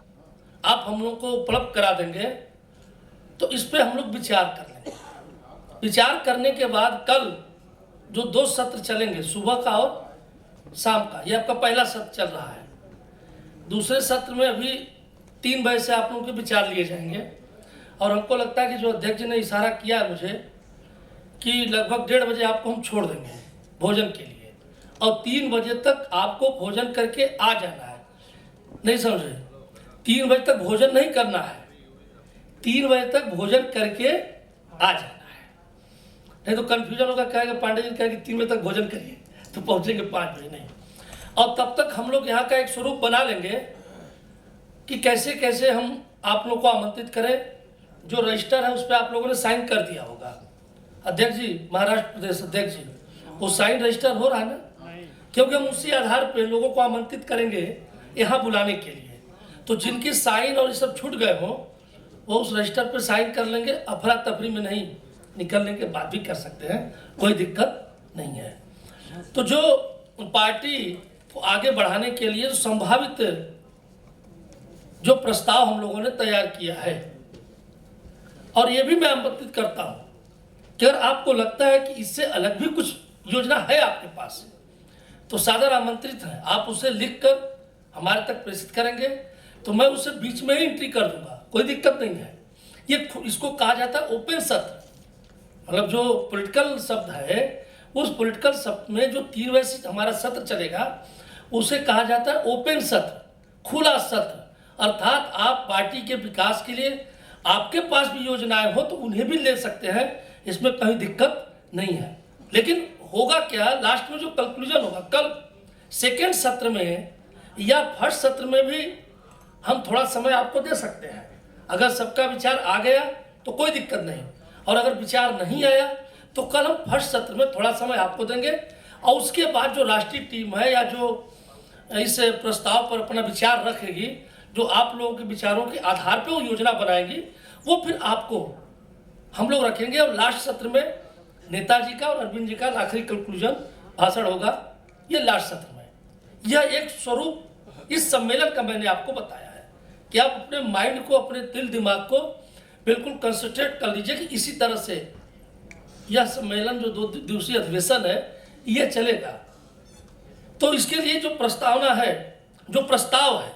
आप हम लोग को उपलब्ध करा देंगे। तो इस पे हम लोग विचार कर लेंगे। विचार करने के बाद कल जो 2 सत्र चलेंगे, सुबह का और शाम का, ये आपका पहला सत्र चल रहा है। दूसरे सत्र में अभी 3 बजे से आप लोगों के विचार लिए जाएंगे और हमको लगता है कि जो अध्यक्ष जी ने इशारा किया है मुझे कि लगभग 1:30 बजे आपको हम छोड़ देंगे भोजन के लिए और 3 बजे तक आपको भोजन करके आ जाना है। नहीं समझे? 3 बजे तक भोजन नहीं करना है, 3 बजे तक भोजन करके आ जाना है। नहीं तो कंफ्यूजन होगा, कहेंगे पांडे जी कहेंगे 3 बजे तक भोजन करिए तो पहुंचेंगे 5 बजे नहीं। और तब तक हम लोग यहाँ का एक स्वरूप बना लेंगे कि कैसे कैसे हम आप लोग को आमंत्रित करें। जो रजिस्टर है उस पर आप लोगों ने साइन कर दिया होगा, अध्यक्ष जी, महाराष्ट्र प्रदेश अध्यक्ष जी, वो साइन रजिस्टर हो रहा है ना, क्योंकि हम उसी आधार पर लोगों को आमंत्रित करेंगे यहाँ बुलाने के लिए। तो जिनकी साइन और ये सब छूट गए हों वो उस रजिस्टर पर साइन कर लेंगे, अफरा तफरी में नहीं, निकलने के बाद भी कर सकते हैं, कोई दिक्कत नहीं है। तो जो पार्टी को आगे बढ़ाने के लिए संभावित जो प्रस्ताव हम लोगों ने तैयार किया है, और ये भी मैं आमंत्रित करता हूं कि अगर आपको लगता है कि इससे अलग भी कुछ योजना है आपके पास तो सादर आमंत्रित है, आप उसे लिखकर हमारे तक प्रेषित करेंगे तो मैं उसे बीच में ही एंट्री कर दूंगा, कोई दिक्कत नहीं है। ये इसको कहा जाता है ओपन सत्र, मतलब जो पॉलिटिकल शब्द है उस पॉलिटिकल शब्द में जो 3 बजे से हमारा सत्र चलेगा उसे कहा जाता है ओपन सत्र। खुला सत्र, अर्थात आप पार्टी के विकास के लिए आपके पास भी योजनाएं हो तो उन्हें भी ले सकते हैं, इसमें कहीं दिक्कत नहीं है। लेकिन होगा क्या, लास्ट में जो कंक्लूजन होगा कल सेकेंड सत्र में या फर्स्ट सत्र में भी हम थोड़ा समय आपको दे सकते हैं। अगर सबका विचार आ गया तो कोई दिक्कत नहीं, और अगर विचार नहीं आया तो कल हम फर्स्ट सत्र में थोड़ा समय आपको देंगे, और उसके बाद जो राष्ट्रीय टीम है या जो इस प्रस्ताव पर अपना विचार रखेगी, जो आप लोगों के विचारों के आधार पर वो योजना बनाएगी, वो फिर आपको हम लोग रखेंगे। और लास्ट सत्र में नेताजी का और अरविंद जी का आखिरी कंक्लूजन भाषण होगा, ये लास्ट सत्र में। यह एक स्वरूप इस सम्मेलन का मैंने आपको बताया है कि आप अपने माइंड को, अपने दिल दिमाग को बिल्कुल कंसंट्रेट कर लीजिए कि इसी तरह से यह सम्मेलन जो 2 दिवसीय अधिवेशन है ये चलेगा। तो इसके लिए जो प्रस्तावना है, जो प्रस्ताव है,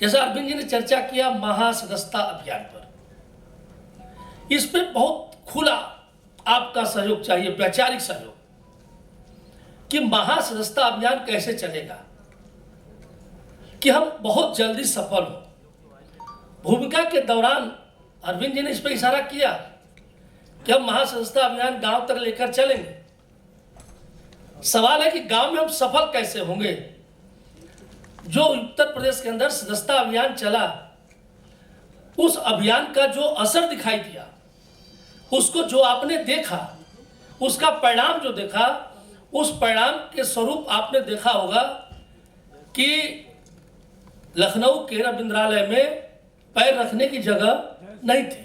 जैसा अरविंद जी ने चर्चा किया महासदस्यता अभियान पर, इस पर बहुत खुला आपका सहयोग चाहिए, वैचारिक सहयोग, कि महासदस्यता अभियान कैसे चलेगा कि हम बहुत जल्दी सफल हो। भूमिका के दौरान अरविंद जी ने इस पर इशारा किया कि हम महासदस्यता अभियान गांव तक लेकर चलेंगे। सवाल है कि गांव में हम सफल कैसे होंगे। जो उत्तर प्रदेश के अंदर सदस्यता अभियान चला, उस अभियान का जो असर दिखाई दिया, उसको जो आपने देखा, उसका परिणाम जो देखा, उस परिणाम के स्वरूप आपने देखा होगा कि लखनऊ के रविंद्रालय में पैर रखने की जगह नहीं थी।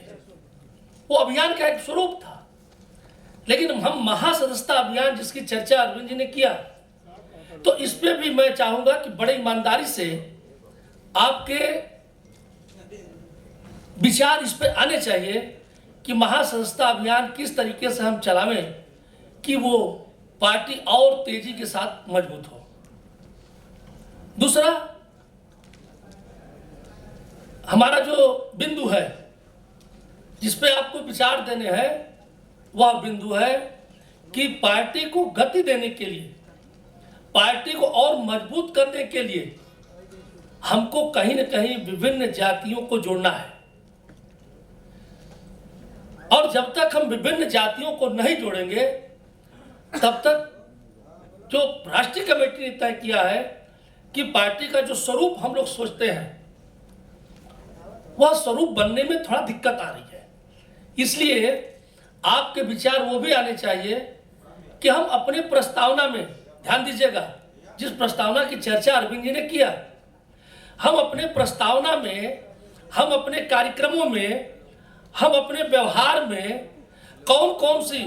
वो अभियान का एक स्वरूप था। लेकिन हम महासदस्यता अभियान जिसकी चर्चा अरविंद जी ने किया, तो इस पे भी मैं चाहूंगा कि बड़े ईमानदारी से आपके विचार इस पे आने चाहिए कि महासदस्यता अभियान किस तरीके से हम चलावें कि वो पार्टी और तेजी के साथ मजबूत हो। दूसरा, हमारा जो बिंदु है जिस पे आपको विचार देने हैं, वह बिंदु है कि पार्टी को गति देने के लिए, पार्टी को और मजबूत करने के लिए हमको कहीं न कहीं विभिन्न जातियों को जोड़ना है। और जब तक हम विभिन्न जातियों को नहीं जोड़ेंगे, तब तक जो राष्ट्रीय कमेटी ने तय किया है कि पार्टी का जो स्वरूप हम लोग सोचते हैं, वह स्वरूप बनने में थोड़ा दिक्कत आ रही है। इसलिए आपके विचार वो भी आने चाहिए कि हम अपने प्रस्तावना में, ध्यान दीजिएगा, जिस प्रस्तावना की चर्चा अरविंद जी ने किया, हम अपने प्रस्तावना में, हम अपने कार्यक्रमों में, हम अपने व्यवहार में कौन कौन सी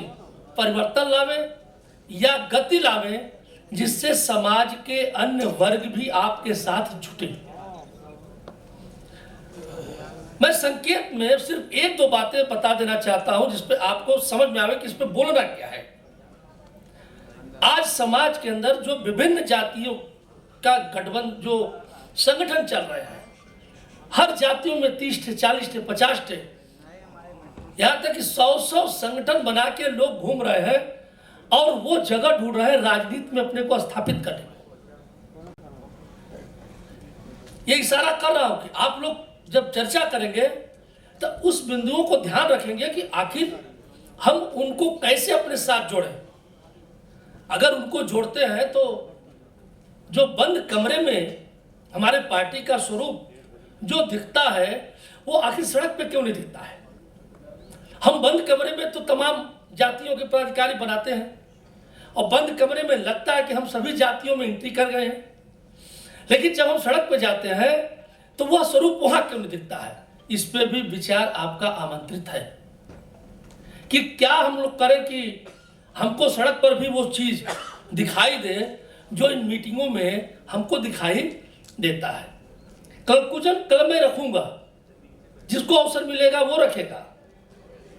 परिवर्तन लावें या गति लावें जिससे समाज के अन्य वर्ग भी आपके साथ जुटे। मैं संकेत में सिर्फ 1-2 बातें बता देना चाहता हूं जिसपे आपको समझ में आवे कि इस पे बोलना क्या है। आज समाज के अंदर जो विभिन्न जातियों का गठबंधन, जो संगठन चल रहे हैं, हर जातियों में 30 थे, 40 थे, 50 थे, यहां तक कि 100 संगठन बना के लोग घूम रहे हैं और वो जगह ढूंढ रहे हैं राजनीति में अपने को स्थापित करने। ये इशारा कर रहा हूं कि आप लोग जब चर्चा करेंगे तो उस बिंदुओं को ध्यान रखेंगे कि आखिर हम उनको कैसे अपने साथ जोड़ें। अगर उनको जोड़ते हैं तो जो बंद कमरे में हमारे पार्टी का स्वरूप जो दिखता है, वो आखिर सड़क पे क्यों नहीं दिखता है। हम बंद कमरे में तो तमाम जातियों के पदाधिकारी बनाते हैं और बंद कमरे में लगता है कि हम सभी जातियों में एंट्री कर गए हैं, लेकिन जब हम सड़क पे जाते हैं तो वह स्वरूप वहां क्यों नहीं दिखता है। इस पे भी विचार आपका आमंत्रित है कि क्या हम लोग करें कि हमको सड़क पर भी वो चीज दिखाई दे जो इन मीटिंगों में हमको दिखाई देता है। कंक्लूजन कल में रखूंगा, जिसको अवसर मिलेगा वो रखेगा।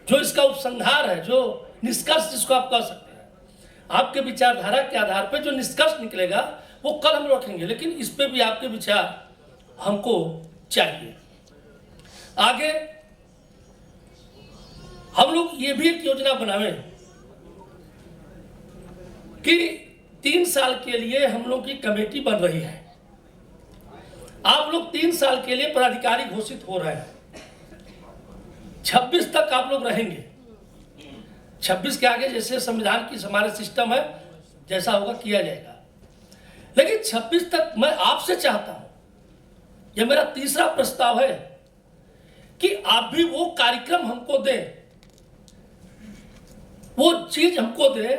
जो इसका उपसंहार है, जो निष्कर्ष जिसको आप कह सकते हैं, आपके विचारधारा के आधार पर जो निष्कर्ष निकलेगा वो कल हम रखेंगे, लेकिन इस पे भी आपके विचार हमको चाहिए। आगे हम लोग ये भी एक योजना बनावें कि 3 साल के लिए हम लोग की कमेटी बन रही है आप लोग 3 साल के लिए पदाधिकारी घोषित हो रहे हैं, 26 तक आप लोग रहेंगे। 26 के आगे जैसे संविधान की हमारे सिस्टम है, जैसा होगा किया जाएगा। लेकिन 26 तक मैं आपसे चाहता हूं, यह मेरा तीसरा प्रस्ताव है कि आप भी वो कार्यक्रम हमको दें, वो चीज हमको दें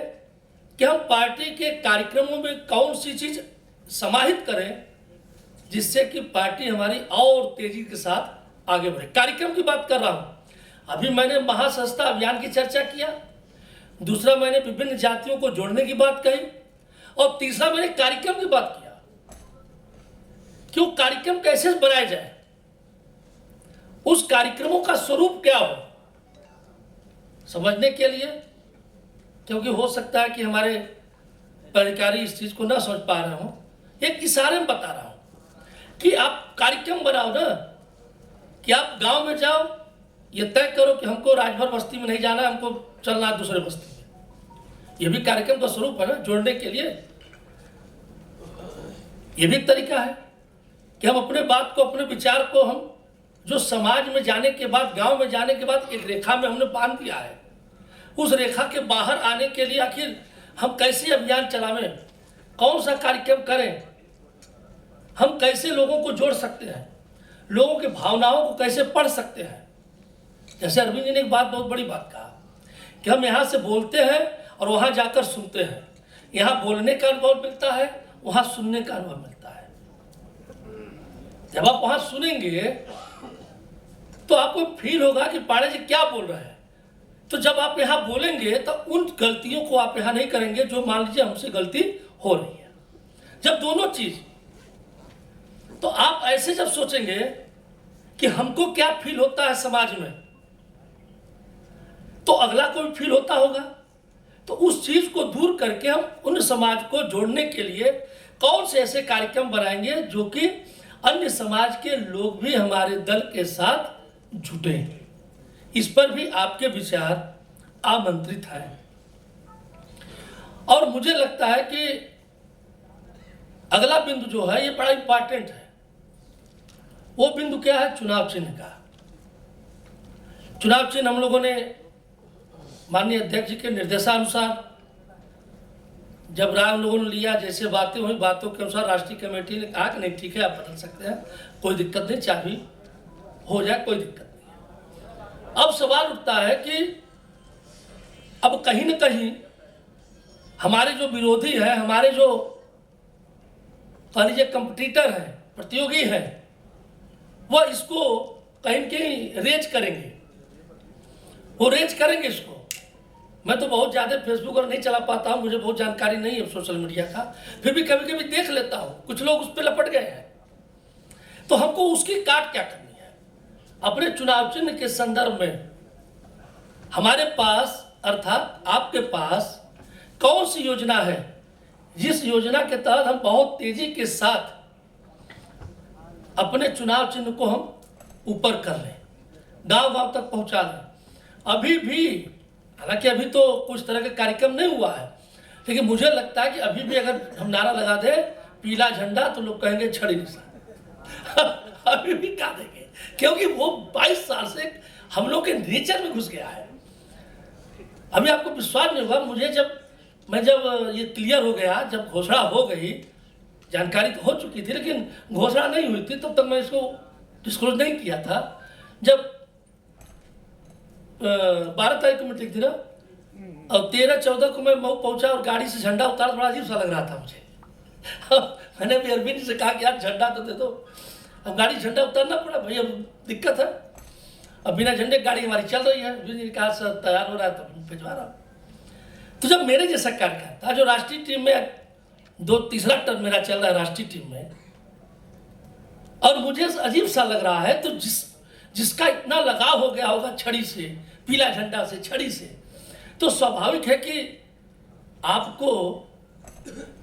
कि हम पार्टी के कार्यक्रमों में कौन सी चीज समाहित करें जिससे कि पार्टी हमारी और तेजी के साथ आगे बढ़े। कार्यक्रम की बात कर रहा हूं। अभी मैंने महासंस्था अभियान की चर्चा किया, दूसरा मैंने विभिन्न जातियों को जोड़ने की बात कही, और तीसरा मैंने कार्यक्रम की बात किया कि वो कार्यक्रम कैसे बनाया जाए, उस कार्यक्रमों का स्वरूप क्या हो, समझने के लिए, क्योंकि हो सकता है कि हमारे पदाधिकारी इस चीज को ना समझ पा रहे हो। एक इशारे में बता रहा हूं कि आप कार्यक्रम बनाओ ना, कि आप गांव में जाओ, ये तय करो कि हमको राजभर बस्ती में नहीं जाना, हमको चलना है दूसरे बस्ती में। ये भी कार्यक्रम का स्वरूप है ना, जोड़ने के लिए। ये भी एक तरीका है कि हम अपने बात को, अपने विचार को, हम जो समाज में जाने के बाद, गांव में जाने के बाद एक रेखा में हमने बांध दिया है, उस रेखा के बाहर आने के लिए आखिर हम कैसे अभियान चलावें, कौन सा कार्यक्रम करें, हम कैसे लोगों को जोड़ सकते हैं, लोगों की भावनाओं को कैसे पढ़ सकते हैं। जैसे अरविंद जी ने एक बात, बहुत बड़ी बात कहा कि हम यहाँ से बोलते हैं और वहाँ जाकर सुनते हैं। यहाँ बोलने का अनुभव मिलता है, वहाँ सुनने का अनुभव मिलता है। जब आप वहाँ सुनेंगे तो आपको फील होगा कि पाड़े जी क्या बोल रहे हैं। तो जब आप यहाँ बोलेंगे तो उन गलतियों को आप यहाँ नहीं करेंगे जो मान लीजिए हमसे गलती हो रही है। जब दोनों चीज, तो आप ऐसे जब सोचेंगे कि हमको क्या फील होता है समाज में, तो अगला को भी फील होता होगा। तो उस चीज को दूर करके हम उन समाज को जोड़ने के लिए कौन से ऐसे कार्यक्रम बनाएंगे जो कि अन्य समाज के लोग भी हमारे दल के साथ जुटे। इस पर भी आपके विचार आमंत्रित हैं। और मुझे लगता है कि अगला बिंदु जो है ये बड़ा इंपॉर्टेंट है। वो बिंदु क्या है? चुनाव चिन्ह का। चुनाव चिन्ह हम लोगों ने माननीय अध्यक्ष जी के निर्देशानुसार जब राय हम लोगों ने लिया, जैसे बातें हुई, बातों के अनुसार राष्ट्रीय कमेटी ने कहा कि नहीं ठीक है, आप बदल सकते हैं, कोई दिक्कत नहीं, चाहे हो जाए, कोई दिक्कत नहीं। अब सवाल उठता है कि अब कहीं न कहीं हमारे जो विरोधी है, हमारे जो मान लीजिए कंपटीटर है, प्रतियोगी है, वह इसको कहीं न कहीं रेज करेंगे, वो रेज करेंगे इसको। मैं तो बहुत ज़्यादा फेसबुक और नहीं चला पाता हूँ, मुझे बहुत जानकारी नहीं है सोशल मीडिया का, फिर भी कभी कभी देख लेता हूँ, कुछ लोग उस पर लपट गए हैं। तो हमको उसकी काट क्या करनी है? अपने चुनाव चिन्ह के संदर्भ में हमारे पास, अर्थात आपके पास कौन सी योजना है जिस योजना के तहत हम बहुत तेजी के साथ अपने चुनाव चिन्ह को हम ऊपर कर लें, गांव गांव तक पहुंचा लें। अभी भी, हालांकि अभी तो कुछ तरह का कार्यक्रम नहीं हुआ है, लेकिन मुझे लगता है कि अभी भी अगर हम नारा लगा दें पीला झंडा तो लोग कहेंगे छड़ी निशान अभी भी कहा देंगे, क्योंकि वो 22 साल से हम लोग के नेचर में घुस गया है। अभी आपको विश्वास नहीं होगा, मुझे जब ये क्लियर हो गया, जब घोषणा हो गई, जानकारी तो हो चुकी थी लेकिन घोषणा नहीं हुई थी, तब तक मैं इसको डिस्क्लोज नहीं किया था। जब 12 तारीख को मीटिंग थी ना, और 13-14 को मैं मऊ पहुंचा और गाड़ी से झंडा उतारा, बड़ा अजीब सा लग रहा था मुझे मैंने भी अरविंद से कहा कि यार झंडा तो दे दो। अब गाड़ी झंडा उतारना पड़ा, भैया दिक्कत है, अब बिना झंडे गाड़ी हमारी चल रही है। अरविंद ने कहा सर तैयार हो रहा है तो भिजवा रहा। तो जब मेरे जैसा कार्यकर्ता जो राष्ट्रीय टीम में तीसरा टर्म मेरा चल रहा है राष्ट्रीय टीम में, और मुझे अजीब सा लग रहा है, तो जिसका इतना लगाव हो गया होगा छड़ी से, पीला झंडा से, छड़ी से, तो स्वाभाविक है कि आपको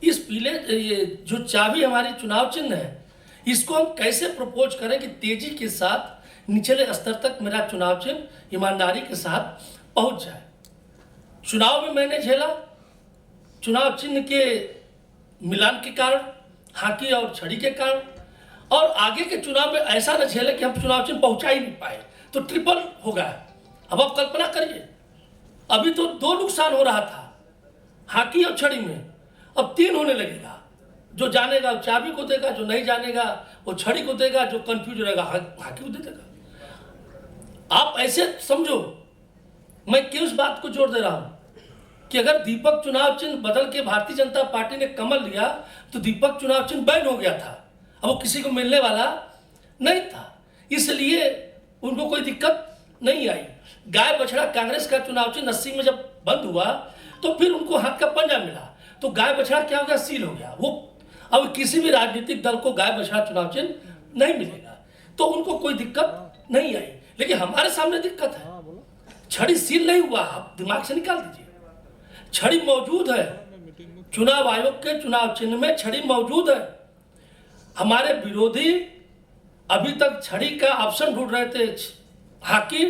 इस पीले, ये जो चाबी हमारी चुनाव चिन्ह है, इसको हम कैसे प्रपोज करें कि तेजी के साथ निचले स्तर तक मेरा चुनाव चिन्ह ईमानदारी के साथ पहुंच जाए। चुनाव में मैंने झेला, चुनाव चिन्ह के मिलान के कारण, हाथी और छड़ी के कारण, और आगे के चुनाव में ऐसा न झेले कि हम चुनाव चिन्ह पहुंचा ही नहीं पाए, तो ट्रिपल हो गया। अब आप कल्पना करिए, अभी तो 2 नुकसान हो रहा था हॉकी और छड़ी में, अब 3 होने लगेगा। जो जानेगा वो चाबी को देगा, जो नहीं जानेगा वो छड़ी को देगा, जो कंफ्यूज रहेगा हॉकी को दे देगा। आप ऐसे समझो, मैं क्यों इस बात को जोर दे रहा हूं कि अगर दीपक चुनाव चिन्ह बदल के भारतीय जनता पार्टी ने कमल लिया तो दीपक चुनाव चिन्ह बैन हो गया था, अब वो किसी को मिलने वाला नहीं था, इसलिए उनको कोई दिक्कत नहीं आई। गाय बछड़ा कांग्रेस का चुनाव चिन्ह 80 में जब बंद हुआ तो फिर उनको हाथ का पंजा मिला, तो गाय बछड़ा क्या हो गया, सील हो गया। वो अब किसी भी राजनीतिक दल को गाय बछड़ा चुनाव चिन्ह नहीं मिलेगा, तो उनको कोई दिक्कत नहीं आई। लेकिन हमारे सामने दिक्कत है, छड़ी सील नहीं हुआ, आप दिमाग से निकाल दीजिए, छड़ी मौजूद है, चुनाव आयोग के चुनाव चिन्ह में छड़ी मौजूद है। हमारे विरोधी अभी तक छड़ी का ऑप्शन ढूंढ रहे थे हॉकी,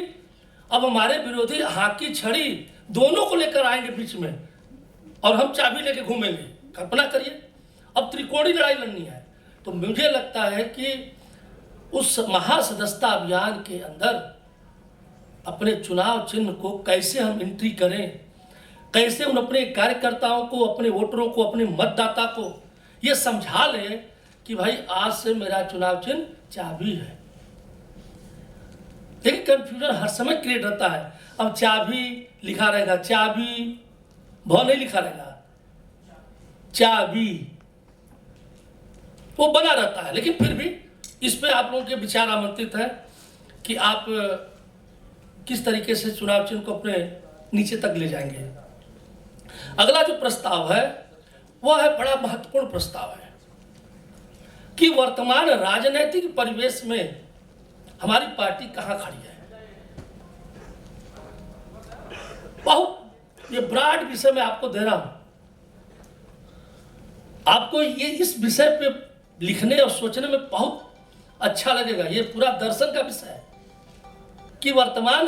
अब हमारे विरोधी हॉकी छड़ी दोनों को लेकर आएंगे बीच में और हम चाबी लेके घूमेंगे। कल्पना करिए, अब त्रिकोणीय लड़ाई लड़नी है। तो मुझे लगता है कि उस महासदस्यता अभियान के अंदर अपने चुनाव चिन्ह को कैसे हम एंट्री करें, कैसे उन अपने कार्यकर्ताओं को, अपने वोटरों को, अपने मतदाता को ये समझा लें कि भाई आज से मेरा चुनाव चिन्ह चाबी है। लेकिन कंफ्यूजन हर समय क्रिएट रहता है, अब चाबी लिखा रहेगा, चाबी बहुत नहीं लिखा रहेगा, चाबी वो बना रहता है। लेकिन फिर भी इस पे आप लोगों के विचार आमंत्रित है कि आप किस तरीके से चुनाव चिन्ह को अपने नीचे तक ले जाएंगे। अगला जो प्रस्ताव है वह है बड़ा महत्वपूर्ण प्रस्ताव है कि वर्तमान राजनीतिक परिवेश में हमारी पार्टी कहां खड़ी है। बहुत ये ब्रॉड विषय में आपको दे रहा हूं, आपको ये इस विषय पे लिखने और सोचने में बहुत अच्छा लगेगा। ये पूरा दर्शन का विषय है कि वर्तमान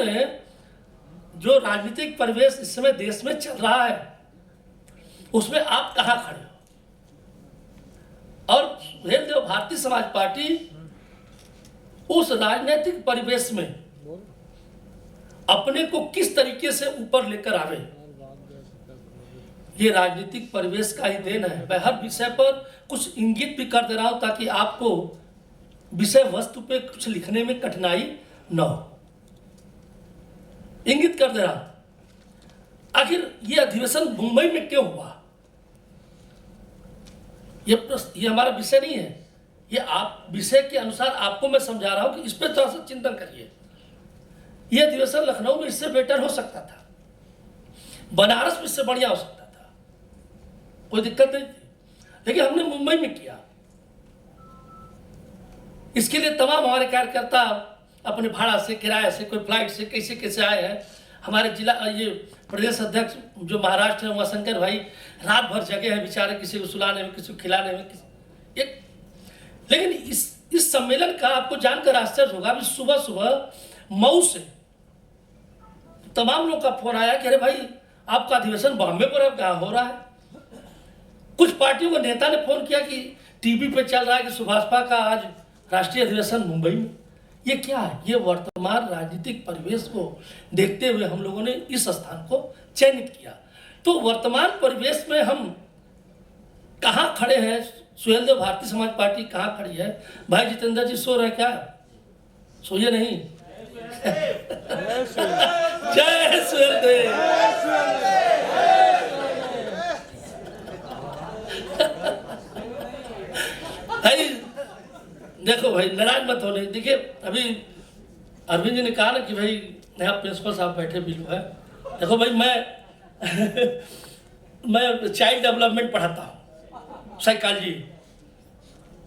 जो राजनीतिक परिवेश इस समय देश में चल रहा है उसमें आप कहां खड़े हो। और सुहेलदेव भारतीय समाज पार्टी उस राजनीतिक परिवेश में अपने को किस तरीके से ऊपर लेकर आवे, ये राजनीतिक परिवेश का ही देन है। मैं हर विषय पर कुछ इंगित भी कर दे रहा हूं ताकि आपको विषय वस्तु पे कुछ लिखने में कठिनाई न हो। इंगित कर दे रहा हूं, आखिर ये अधिवेशन मुंबई में क्यों हुआ, ये हमारा विषय नहीं है, ये आप विषय के अनुसार आपको मैं समझा रहा हूं कि इस पर थोड़ा सा चिंतन करिए। ये अधिवेशन लखनऊ में इससे बेटर हो सकता था, बनारस में इससे बढ़िया हो सकता था, कोई दिक्कत नहीं थी, लेकिन हमने मुंबई में किया। इसके लिए तमाम हमारे कार्यकर्ता अपने भाड़ा से, किराए से, कोई फ्लाइट से, कैसे कैसे आए हैं। हमारे जिला ये प्रदेश अध्यक्ष जो महाराष्ट्र है उमाशंकर भाई रात भर जगे हैं बेचारे, किसी को सुलाने में, किसी को खिलाने में, एक। लेकिन इस सम्मेलन का आपको जानकर आश्चर्य होगा, अभी सुबह सुबह मऊ से तमाम लोग का फोन आया कि अरे भाई आपका अधिवेशन बॉम्बे पर कहाँ हो रहा है। कुछ पार्टियों के नेता ने फोन किया कि टीवी पे चल रहा है कि सुभाषपा का आज राष्ट्रीय अधिवेशन मुंबई में। ये क्या है, ये वर्तमान राजनीतिक परिवेश को देखते हुए हम लोगों ने इस स्थान को चयनित किया। तो वर्तमान परिवेश में हम कहाँ खड़े हैं, सुहेलदेव भारतीय समाज पार्टी कहाँ खड़ी है। भाई जितेंद्र जी सो रहे क्या, सोइए नहीं। जय सुहेलदेव। भाई देखो भाई नाराज मत होने, देखिए अभी अरविंद जी ने कहा ना कि भाई यहाँ प्रिंसिपल साहब बैठे बिल्लू है। देखो भाई मैं चाइल्ड डेवलपमेंट पढ़ाता हूँ, साइकोलॉजी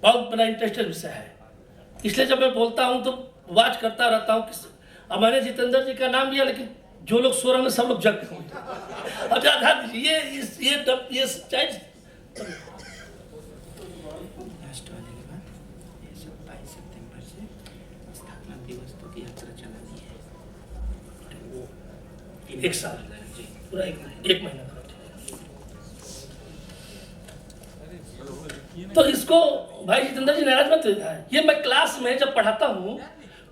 बहुत बड़ा इंटरेस्टेड विषय है, इसलिए जब मैं बोलता हूँ तो वाच करता रहता हूँ। अब मैंने जितेंद्र जी का नाम लिया, लेकिन जो लोग सो रहे हैं सब लोग जग गए। अब ज्यादा ये चाइल्ड एक साल पूरा एक महीना तो इसको भाई जितेंद्र जी नाराज मत होइए। ये मैं क्लास में जब पढ़ाता हूँ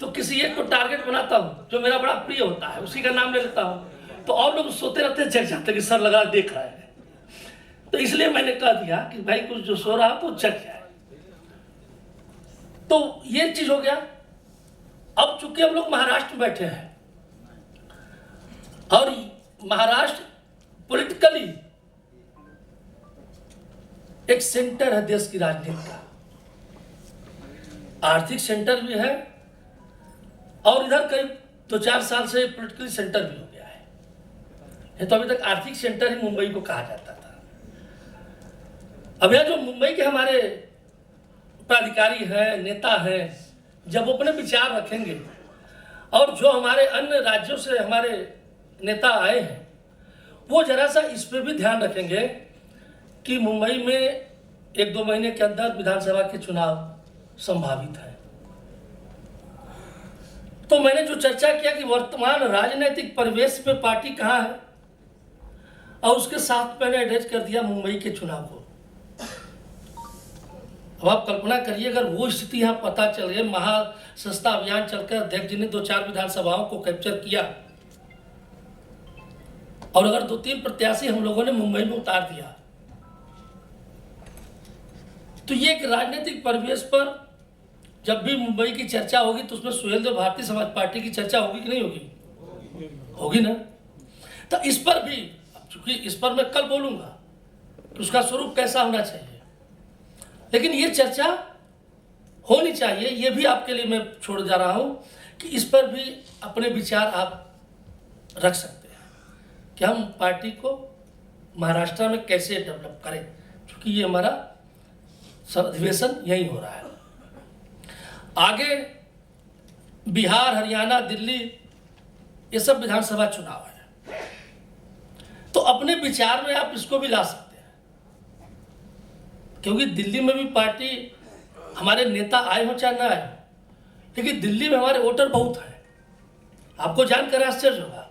तो किसी एक को टारगेट बनाता हूँ जो मेरा बड़ा प्रिय होता है, उसी का नाम ले लेता हूँ, तो और लोग सोते रहते हैं, जग जाते कि सर लगा देख रहा है। तो इसलिए मैंने कह दिया कि भाई कुछ जो सो रहा तो जग जाए। तो ये चीज हो गया। अब चूंकि हम लोग महाराष्ट्र में बैठे हैं और महाराष्ट्र पॉलिटिकली एक सेंटर है देश की राजनीति का, आर्थिक सेंटर भी है और इधर करीब 2-4 साल से पॉलिटिकली सेंटर भी हो गया है। ये तो अभी तक आर्थिक सेंटर ही मुंबई को कहा जाता था। अब यह जो मुंबई के हमारे पदाधिकारी हैं, नेता हैं, जब अपने विचार रखेंगे और जो हमारे अन्य राज्यों से हमारे नेता आए हैं वो जरा सा इस पे भी ध्यान रखेंगे कि मुंबई में 1-2 महीने के अंदर विधानसभा के चुनाव संभावित है। तो मैंने जो चर्चा किया कि वर्तमान राजनीतिक परिवेश में पार्टी कहाँ है और उसके साथ मैंने अटैच कर दिया मुंबई के चुनाव को। अब आप कल्पना करिए अगर वो स्थिति यहाँ पता चल रही है, महासस्ता अभियान चलकर अध्यक्ष जी ने 2-4 विधानसभाओं को कैप्चर किया और अगर 2-3 प्रत्याशी हम लोगों ने मुंबई में उतार दिया तो ये एक राजनीतिक परिवेश पर जब भी मुंबई की चर्चा होगी तो उसमें सुहेलदेव भारतीय समाज पार्टी की चर्चा होगी कि नहीं होगी? होगी ना। तो इस पर भी, चूंकि इस पर मैं कल बोलूंगा कि उसका स्वरूप कैसा होना चाहिए, लेकिन ये चर्चा होनी चाहिए। ये भी आपके लिए मैं छोड़ जा रहा हूं कि इस पर भी अपने विचार आप रख सकते हैं कि हम पार्टी को महाराष्ट्र में कैसे डेवलप करें, क्योंकि ये हमारा अधिवेशन यही हो रहा है। आगे बिहार, हरियाणा, दिल्ली ये सब विधानसभा चुनाव है, तो अपने विचार में आप इसको भी ला सकते हैं, क्योंकि दिल्ली में भी पार्टी हमारे नेता आए हो चाहे ना आए, लेकिन दिल्ली में हमारे वोटर बहुत हैं। आपको जानकर आश्चर्य होगा,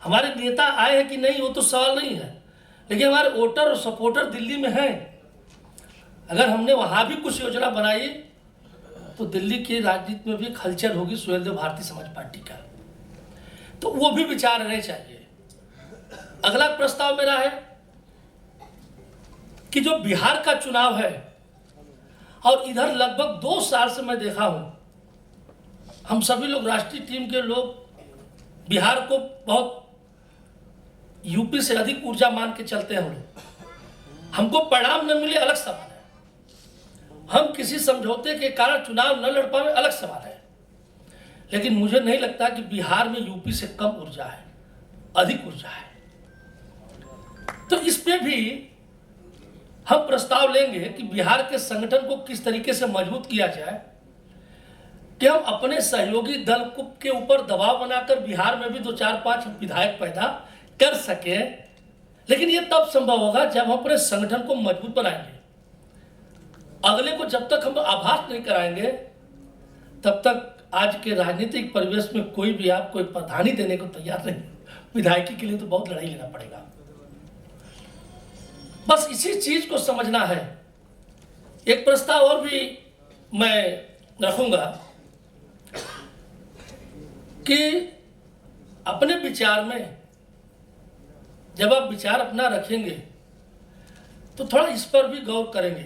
हमारे नेता आए हैं कि नहीं वो तो सवाल नहीं है, लेकिन हमारे वोटर और सपोर्टर दिल्ली में हैं। अगर हमने वहां भी कुछ योजना बनाई तो दिल्ली की राजनीति में भी हलचल होगी सुहेलदेव भारतीय समाज पार्टी का, तो वो भी विचार रहने चाहिए। अगला प्रस्ताव मेरा है कि जो बिहार का चुनाव है और इधर लगभग 2 साल से मैं देखा हूं, हम सभी लोग राष्ट्रीय टीम के लोग बिहार को बहुत यूपी से अधिक ऊर्जा मान के चलते हैं। हम लोग, हमको परिणाम न मिले अलग सवाल है, हम किसी समझौते के कारण चुनाव न लड़ पाए अलग सवाल है, लेकिन मुझे नहीं लगता कि बिहार में यूपी से कम ऊर्जा है, अधिक ऊर्जा है। तो इस पे भी हम प्रस्ताव लेंगे कि बिहार के संगठन को किस तरीके से मजबूत किया जाए कि हम अपने सहयोगी दल के ऊपर दबाव बनाकर बिहार में भी 2-4-5 विधायक पैदा कर सके। लेकिन ये तब संभव होगा जब हम अपने संगठन को मजबूत बनाएंगे। अगले को जब तक हम आभास नहीं कराएंगे तब तक आज के राजनीतिक परिवेश में कोई भी आपको एक प्रधानी देने को तैयार नहीं। विधायकी के लिए तो बहुत लड़ाई लेना पड़ेगा। बस इसी चीज को समझना है। एक प्रस्ताव और भी मैं रखूंगा कि अपने विचार में जब आप विचार अपना रखेंगे तो थोड़ा इस पर भी गौर करेंगे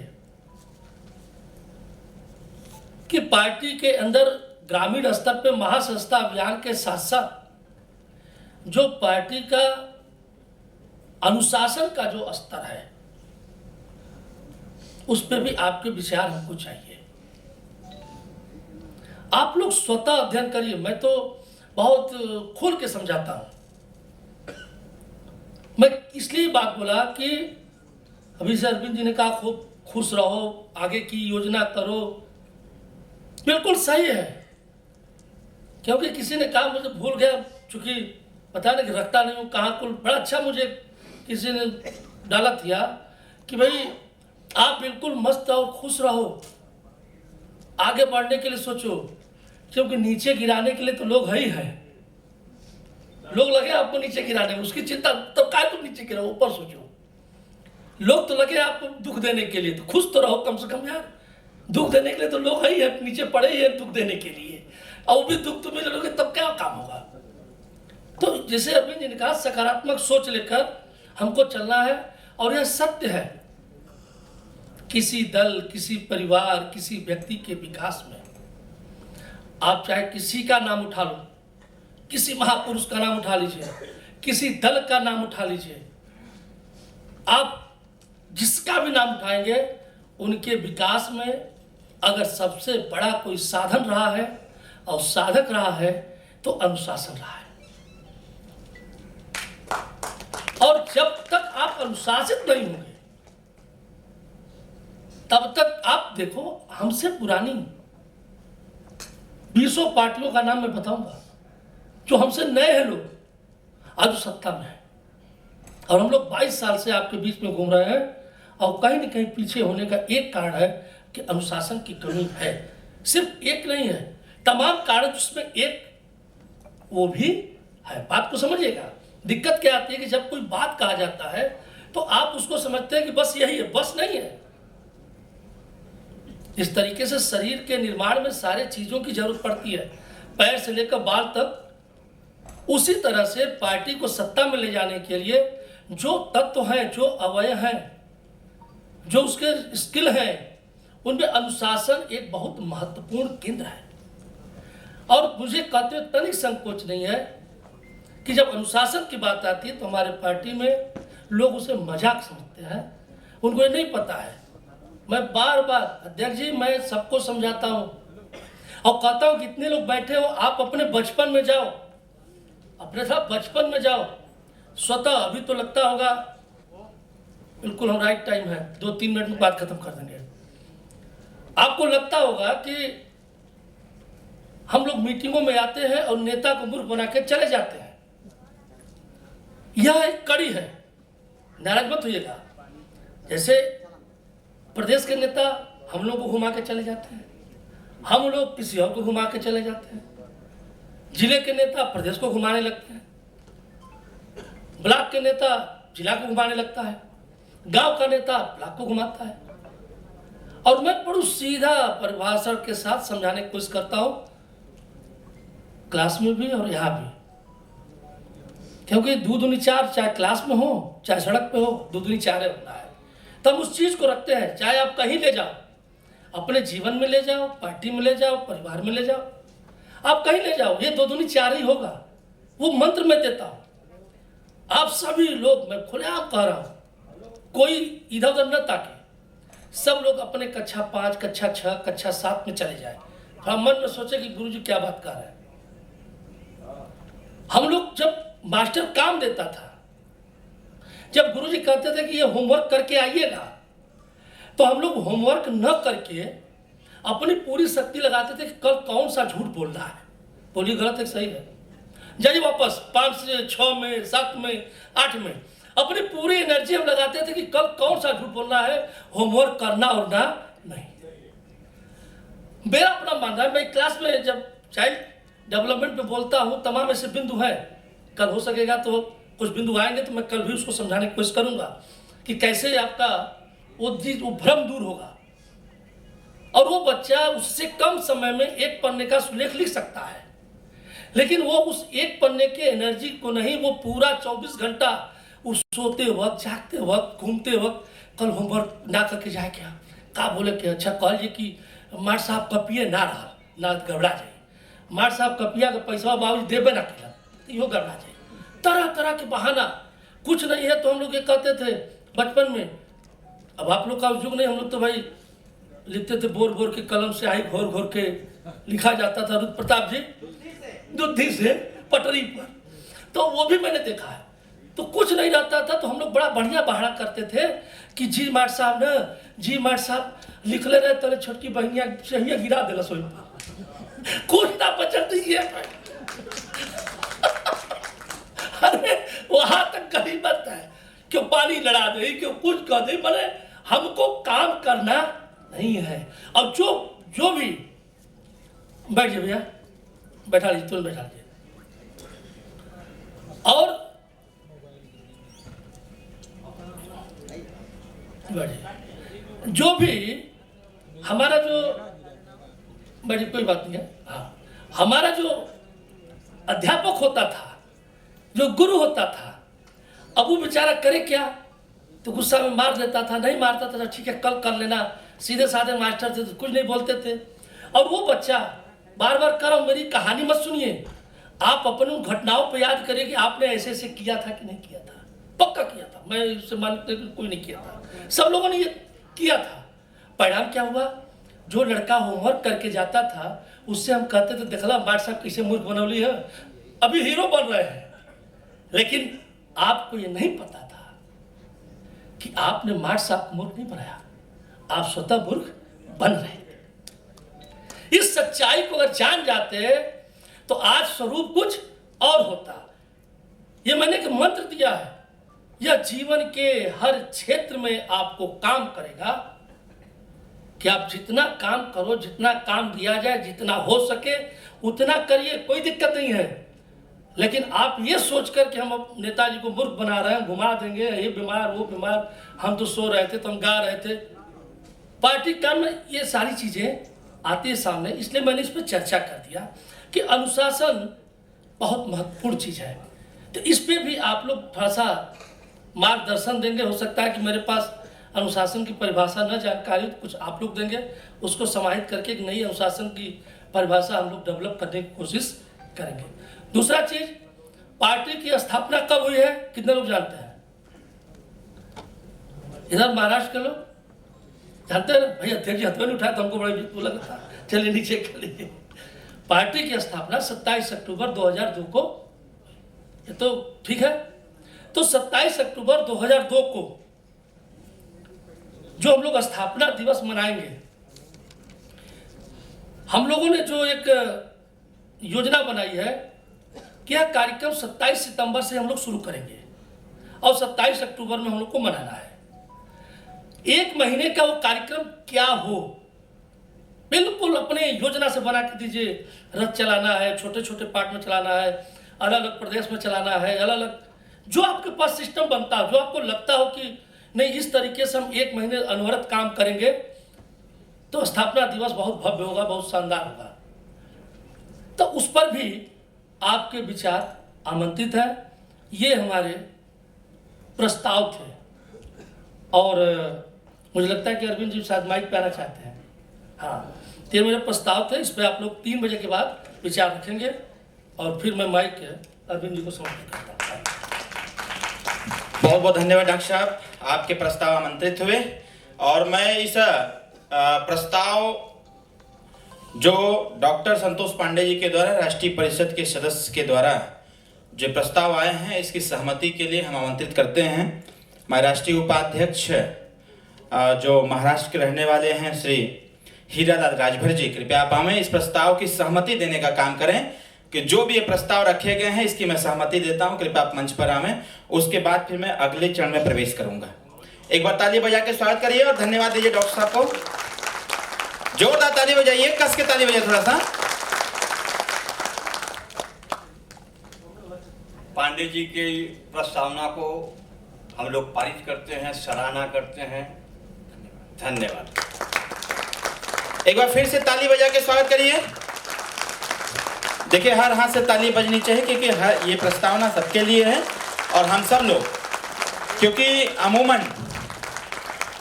कि पार्टी के अंदर ग्रामीण स्तर पे महासंस्था अभियान के साथ साथ जो पार्टी का अनुशासन का जो स्तर है उस पर भी आपके विचार हमको चाहिए। आप लोग स्वतः अध्ययन करिए। मैं तो बहुत खोल के समझाता हूं। मैं इसलिए बात बोला कि अभी से अरविंद जी ने कहा खूब खुश रहो, आगे की योजना करो, बिल्कुल सही है। क्योंकि किसी ने कहा, मुझे भूल गया चूंकि पता नहीं रखता नहीं हूँ कहाँ कुल, बड़ा अच्छा मुझे किसी ने डाला था कि भाई आप बिल्कुल मस्त और खुश रहो, आगे बढ़ने के लिए सोचो, क्योंकि नीचे गिराने के लिए तो लोग है ही है। लोग लगे आपको नीचे गिराने में, उसकी चिंता तब क्या तुम नीचे गिराओ, ऊपर सोचो। लोग तो लगे आपको दुख देने के लिए, तो खुश तो रहो कम से कम यार। दुख देने के लिए तो लोग ही है, नीचे पड़े ही है दुख देने के लिए, और वो भी दुख तुम्हें लोगे तब क्या काम होगा। तो जैसे अरविंद जी ने कहा, सकारात्मक सोच लेकर हमको चलना है। और यह सत्य है, किसी दल, किसी परिवार, किसी व्यक्ति के विकास में आप चाहे किसी का नाम उठा लो, किसी महापुरुष का नाम उठा लीजिए, किसी दल का नाम उठा लीजिए, आप जिसका भी नाम उठाएंगे, उनके विकास में अगर सबसे बड़ा कोई साधन रहा है और साधक रहा है तो अनुशासन रहा है। और जब तक आप अनुशासित नहीं होंगे तब तक आप देखो, हमसे पुरानी 20 पार्टियों का नाम मैं बताऊंगा जो हमसे नए हैं लोग, आज सत्ता में है, और हम लोग 22 साल से आपके बीच में घूम रहे हैं। और कहीं न कहीं पीछे होने का एक कारण है कि अनुशासन की कमी है। सिर्फ एक नहीं है, तमाम कारण, जिसमें एक वो भी है। बात को समझिएगा। दिक्कत क्या आती है कि जब कोई बात कहा जाता है तो आप उसको समझते हैं कि बस यही है, बस नहीं है। इस तरीके से शरीर के निर्माण में सारे चीजों की जरूरत पड़ती है, पैर से लेकर बाल तक। उसी तरह से पार्टी को सत्ता में ले जाने के लिए जो तत्व हैं, जो अवयव हैं, जो उसके स्किल हैं, उनमें अनुशासन एक बहुत महत्वपूर्ण केंद्र है। और मुझे कहते हुए तनिक संकोच नहीं है कि जब अनुशासन की बात आती है तो हमारे पार्टी में लोग उसे मजाक समझते हैं, उनको ये नहीं पता है। मैं बार बार अध्यक्ष जी, मैं सबको समझाता हूँ और कहता हूँ, कितने लोग बैठे हो, आप अपने बचपन में जाओ, अपने साथ बचपन में जाओ स्वतः। अभी तो लगता होगा बिल्कुल हम राइट टाइम है, 2-3 मिनट में बात खत्म कर देंगे। आपको लगता होगा कि हम लोग मीटिंगों में आते हैं और नेता को मूर्ख बना के चले जाते हैं। यह एक कड़ी है, नाराज मत होइएगा। जैसे प्रदेश के नेता हम लोग को घुमा के चले जाते हैं, हम लोग किसी और को घुमा के चले जाते हैं। जिले के नेता प्रदेश को घुमाने लगते हैं, ब्लॉक के नेता जिला को घुमाने लगता है, गांव का नेता ब्लॉक को घुमाता है। और मैं बड़ू सीधा परिभाषा के साथ समझाने की कोशिश करता हूं, क्लास में भी और यहाँ भी। क्योंकि दूनी चार, चाहे क्लास में हो चाहे सड़क पे हो, दूनी चार होना है। तब उस चीज को रखते हैं, चाहे आप कहीं ले जाओ, अपने जीवन में ले जाओ, पार्टी में ले जाओ, परिवार में ले जाओ, आप कहीं ले जाओ, ये 2 दूनी 4 ही होगा। वो मंत्र मैं देता हूं। आप सभी लोग, मैं खुलेआम कह रहा हूं, कोई इधर उधर न ताके, सब लोग अपने कक्षा 5, कक्षा 6, कक्षा 7 में चले जाए। हम मन में सोचे कि गुरुजी क्या बात कर रहे हैं। हम लोग जब मास्टर काम देता था, जब गुरुजी कहते थे कि ये होमवर्क करके आइएगा, तो हम लोग होमवर्क न करके अपनी पूरी शक्ति लगाते थे कि कल कौन सा झूठ बोल रहा है। बोलिए गलत है सही है, जाइए वापस 5 से 6 में, 7 में, 8 में अपनी पूरी एनर्जी हम लगाते थे कि कल कौन सा झूठ बोलना है, होमवर्क करना और ना नहीं। मेरा अपना मानना है, मैं क्लास में जब चाइल्ड डेवलपमेंट पे बोलता हूँ, तमाम ऐसे बिंदु हैं, कल हो सकेगा तो कुछ बिंदु आएंगे तो मैं कल भी उसको समझाने की कोशिश करूंगा कि कैसे आपका वो भ्रम दूर होगा और वो बच्चा उससे कम समय में 1 पन्ने का सुलेख लिख सकता है। लेकिन वो उस 1 पन्ने के एनर्जी को नहीं, वो पूरा 24 घंटा उस सोते वक्त, जागते वक्त, घूमते वक्त, कल होमवर्क ना करके जाए क्या बोले कि अच्छा कल जी की मार साहब कपिए ना रहा, ना गड़बड़ा जाए, मार साहब कपिया का पैसा बाबूजी देवे ना किया, यो गड़बड़ा जाए। तरह तरह के बहाना, कुछ नहीं है तो हम लोग ये कहते थे बचपन में। अब आप लोग का युग नहीं, हम लोग तो भाई लिखते थे बोर बोर के कलम से, आई घोर घोर के लिखा जाता था। रुद्र प्रताप जी दुद्धि से पटरी पर, तो वो भी मैंने देखा है। तो कुछ नहीं रहता था तो हम लोग बड़ा बढ़िया बहाना करते थे कि जी मार साहब न, जी मार साहब लिख ले रहे तेरे छोटकी बहनिया सहिया गिरा देला सोई कुछ ना बचत ये अरे वहां तक गरीबत है, क्यों पानी लड़ा दे, क्यों कुछ कर दे, मैंने हमको काम करना नहीं है। अब जो भी बैठ जाइए भैया, बैठा लीजिए, तुरंत बैठा लीजिए। और बढ़िया। जो भी हमारा जो बड़ी कोई बात नहीं है, हाँ, हमारा जो अध्यापक होता था, जो गुरु होता था, अब वो बेचारा करे क्या, तो गुस्सा में मार देता था, नहीं मारता था, ठीक है कल कर लेना, सीधे साधे मास्टर थे तो कुछ नहीं बोलते थे। और वो बच्चा बार बार करो मेरी कहानी मत सुनिए, आप अपने घटनाओं पर याद करिए कि आपने ऐसे ऐसे किया था कि नहीं किया था। पक्का किया था, मैं इससे मानते कोई नहीं किया था, सब लोगों ने ये किया था। परिणाम क्या हुआ, जो लड़का होमवर्क करके जाता था उससे हम कहते थे देखला मार साहब कैसे मूर्ख बनौली है, अभी हीरो बन रहे हैं। लेकिन आपको ये नहीं पता था कि आपने मार साहब को मूर्ख नहीं बनाया, आप स्वतः मूर्ख बन रहे थे। इस सच्चाई को अगर जान जाते तो आज स्वरूप कुछ और होता। ये मैंने एक मंत्र दिया है, यह जीवन के हर क्षेत्र में आपको काम करेगा कि आप जितना काम करो, जितना काम दिया जाए, जितना हो सके उतना करिए, कोई दिक्कत नहीं है। लेकिन आप ये सोचकर कि हम नेताजी को मूर्ख बना रहे हैं, घुमा देंगे, ये बीमार वो बीमार, हम तो सो रहे थे तो हम गा रहे थे, पार्टी काम में ये सारी चीजें आती है सामने। इसलिए मैंने इस पर चर्चा कर दिया कि अनुशासन बहुत महत्वपूर्ण चीज है। तो इस पे भी आप लोग थोड़ा सा मार्गदर्शन देंगे। हो सकता है कि मेरे पास अनुशासन की परिभाषा न जानकारी तो कुछ आप लोग देंगे, उसको समाहित करके एक नई अनुशासन की परिभाषा हम लोग डेवलप करने की कोशिश करेंगे। दूसरा चीज, पार्टी की स्थापना कब हुई है कितने लोग जानते हैं? इधर महाराष्ट्र के लोग जानते हैं? भाई अध्यक्ष जी हाथ नहीं उठाया तो हमको बड़ा वो लगा था, चलिए नीचे कर लीजिए। पार्टी की स्थापना 27 अक्टूबर 2002 को, ये तो ठीक है। तो 27 अक्टूबर 2002 को जो हम लोग स्थापना दिवस मनाएंगे, हम लोगों ने जो एक योजना बनाई है कि यह कार्यक्रम 27 सितंबर से हम लोग शुरू करेंगे और 27 अक्टूबर में हम लोग को मनाना है। एक महीने का वो कार्यक्रम क्या हो, बिल्कुल अपने योजना से बना के दीजिए। रथ चलाना है, छोटे छोटे पार्ट में चलाना है, अलग अलग प्रदेश में चलाना है, अलग अलग जो आपके पास सिस्टम बनता हो, जो आपको लगता हो कि नहीं इस तरीके से हम एक महीने अनवरत काम करेंगे तो स्थापना दिवस बहुत भव्य होगा, बहुत शानदार होगा। तो उस पर भी आपके विचार आमंत्रित है। ये हमारे प्रस्ताव थे और मुझे लगता है कि अरविंद जी शायद माइक पे आना चाहते हैं। हाँ, ये मेरे प्रस्ताव थे, इस पर आप लोग 3 बजे के बाद विचार रखेंगे और फिर मैं माइक अरविंद जी को समर्पित करता हूँ। बहुत बहुत धन्यवाद डॉक्टर साहब, आपके प्रस्ताव आमंत्रित हुए। और मैं इस प्रस्ताव जो डॉक्टर संतोष पांडे जी के द्वारा, राष्ट्रीय परिषद के सदस्य के द्वारा जो प्रस्ताव आए हैं, इसकी सहमति के लिए हम आमंत्रित करते हैं हमारे राष्ट्रीय उपाध्यक्ष जो महाराष्ट्र के रहने वाले हैं श्री हीरालाल राजभर जी। कृपया आप हमें इस प्रस्ताव की सहमति देने का काम करें कि जो भी ये प्रस्ताव रखे गए हैं इसकी मैं सहमति देता हूं। कृपया आप मंच पर आवें, उसके बाद फिर मैं अगले चरण में प्रवेश करूंगा। एक बार ताली बजा के स्वागत करिए और धन्यवाद दीजिए डॉक्टर साहब को। जोरदार ताली बजाइए, कस के ताली बजाइए थोड़ा सा। पांडे जी की प्रस्तावना को हम लोग पारित करते हैं, सराहना करते हैं। धन्यवाद। एक बार फिर से ताली बजा के स्वागत करिए। देखिए हर हाथ से ताली बजनी चाहिए क्योंकि ये प्रस्तावना सबके लिए है और हम सब लोग, क्योंकि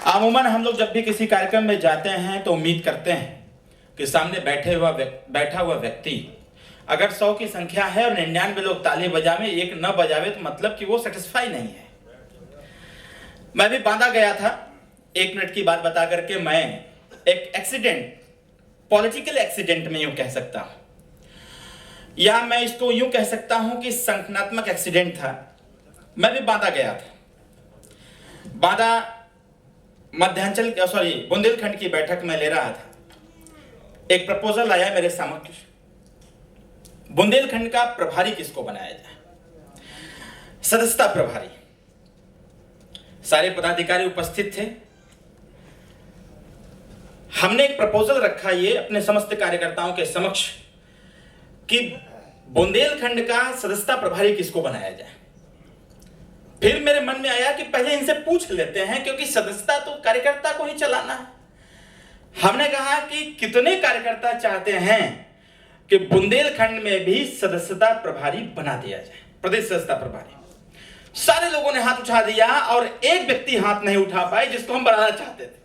अमूमन हम लोग जब भी किसी कार्यक्रम में जाते हैं तो उम्मीद करते हैं कि सामने बैठा हुआ व्यक्ति अगर 100 की संख्या है और 99 लोग ताली बजावे, एक न बजावे तो मतलब कि वो सेटिस्फाई नहीं है। मैं भी बांधा गया था, 1 मिनट की बात बता करके। मैं एक एक्सीडेंट, पॉलिटिकल एक्सीडेंट में यूं कह सकता हूं, या मैं इसको यूं कह सकता हूं कि संगठनात्मक एक्सीडेंट था। मैं भी बांधा गया था। बांधा बुंदेलखंड की बैठक में ले रहा था। एक प्रपोजल आया मेरे समक्ष, बुंदेलखंड का प्रभारी किसको बनाया जाए, सदस्यता प्रभारी। सारे पदाधिकारी उपस्थित थे। हमने एक प्रपोजल रखा ये अपने समस्त कार्यकर्ताओं के समक्ष कि बुंदेलखंड का सदस्यता प्रभारी किसको बनाया जाए। फिर मेरे मन में आया कि पहले इनसे पूछ लेते हैं, क्योंकि सदस्यता तो कार्यकर्ता को ही चलाना है। हमने कहा कि कितने कार्यकर्ता चाहते हैं कि बुंदेलखंड में भी सदस्यता प्रभारी बना दिया जाए, प्रदेश सदस्यता प्रभारी। सारे लोगों ने हाथ उठा दिया और एक व्यक्ति हाथ नहीं उठा पाए जिसको हम बनाना चाहते थे।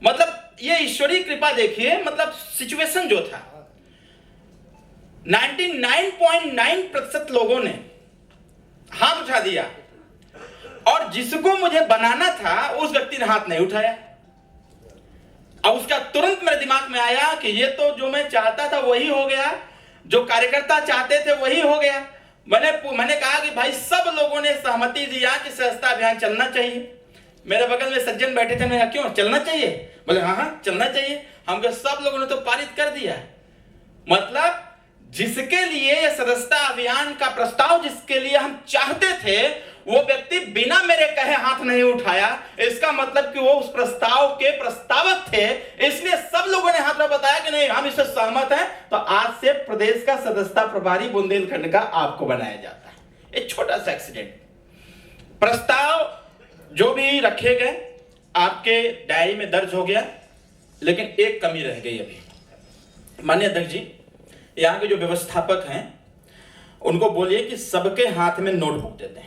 मतलब ये ईश्वरीय कृपा देखिए, मतलब सिचुएशन जो था 99.9% लोगों ने हाथ उठा दिया और जिसको मुझे बनाना था उस व्यक्ति ने हाथ नहीं उठाया। अब उसका तुरंत मेरे दिमाग में आया कि ये तो जो मैं चाहता था वही हो गया, जो कार्यकर्ता चाहते थे वही हो गया। मैंने कहा कि भाई सब लोगों ने सहमति दिया कि सदस्यता अभियान चलना चाहिए। मेरे बगल में सज्जन बैठे थे, मैंने कहा क्यों चलना चाहिए? बोले हाँ चलना चाहिए। हम कहा सब लोगों ने तो पारित कर दिया। मतलब जिसके लिए ये सदस्यता अभियान का प्रस्ताव जिसके लिए हम चाहते थे वो व्यक्ति बिना मेरे कहे हाथ नहीं उठाया। इसका मतलब कि वो उस प्रस्ताव के प्रस्तावक थे, इसलिए सब लोगों ने हाथ में बताया कि नहीं हम इससे सहमत हैं। तो आज से प्रदेश का सदस्यता प्रभारी बुंदेलखंड का आपको बनाया जाता है। एक छोटा सा एक्सीडेंट, प्रस्ताव जो भी रखे गए आपके डायरी में दर्ज हो गया, लेकिन एक कमी रह गई अभी। माननीय अध्यक्ष जी, यहाँ के जो व्यवस्थापक हैं उनको बोलिए कि सबके हाथ में नोटबुक दे दें।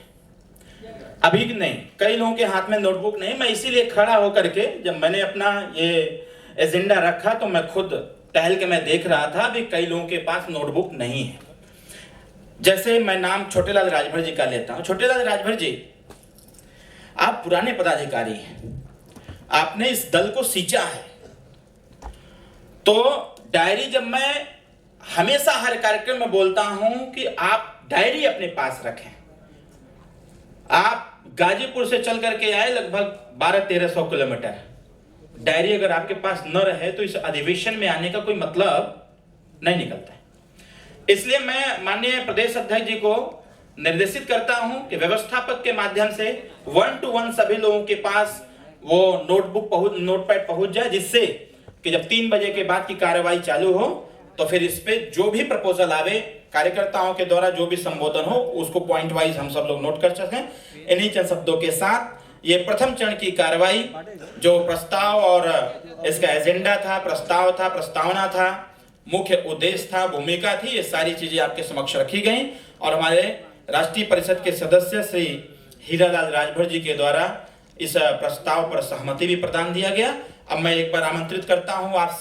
अभी नहीं, कई लोगों के हाथ में नोटबुक नहीं। मैं इसीलिए खड़ा होकर के जब मैंने अपना ये एजेंडा रखा तो मैं खुद टहल के मैं देख रहा था, अभी कई लोगों के पास नोटबुक नहीं है। जैसे मैं नाम छोटेलाल राजभर जी का लेता हूं। छोटेलाल राजभर जी, आप पुराने पदाधिकारी हैं, आपने इस दल को सींचा है। तो डायरी जब मैं हमेशा हर कार्यक्रम में बोलता हूं कि आप डायरी अपने पास रखें। आप गाजीपुर से चल करके आए लगभग 1200-1300 किलोमीटर, डायरी अगर आपके पास न रहे तो इस अधिवेशन में आने का कोई मतलब नहीं निकलता है। इसलिए मैं माननीय प्रदेश अध्यक्ष जी को निर्देशित करता हूं कि व्यवस्थापक के माध्यम से 1 to 1 सभी लोगों के पास वो नोटपैड पहुंच जाए, जिससे कि जब 3 बजे के बाद की कार्रवाई चालू हो तो फिर इस पे जो भी प्रपोजल आवे, कार्यकर्ताओं के द्वारा जो भी संबोधन हो, उसको पॉइंट वाइज हम सब लोग नोट कर सकें। इन्हीं चंद शब्दों के साथ ये प्रथम चरण की कार्रवाई, जो प्रस्ताव और इसका एजेंडा था, प्रस्ताव था, प्रस्तावना था, मुख्य उद्देश्य था, भूमिका थी, ये सारी चीजें आपके समक्ष रखी गई और हमारे राष्ट्रीय परिषद के सदस्य श्री हीरालाल राजभर जी के द्वारा इस प्रस्ताव पर सहमति भी प्रदान दिया गया। अब मैं एक बार आमंत्रित करता हूं आप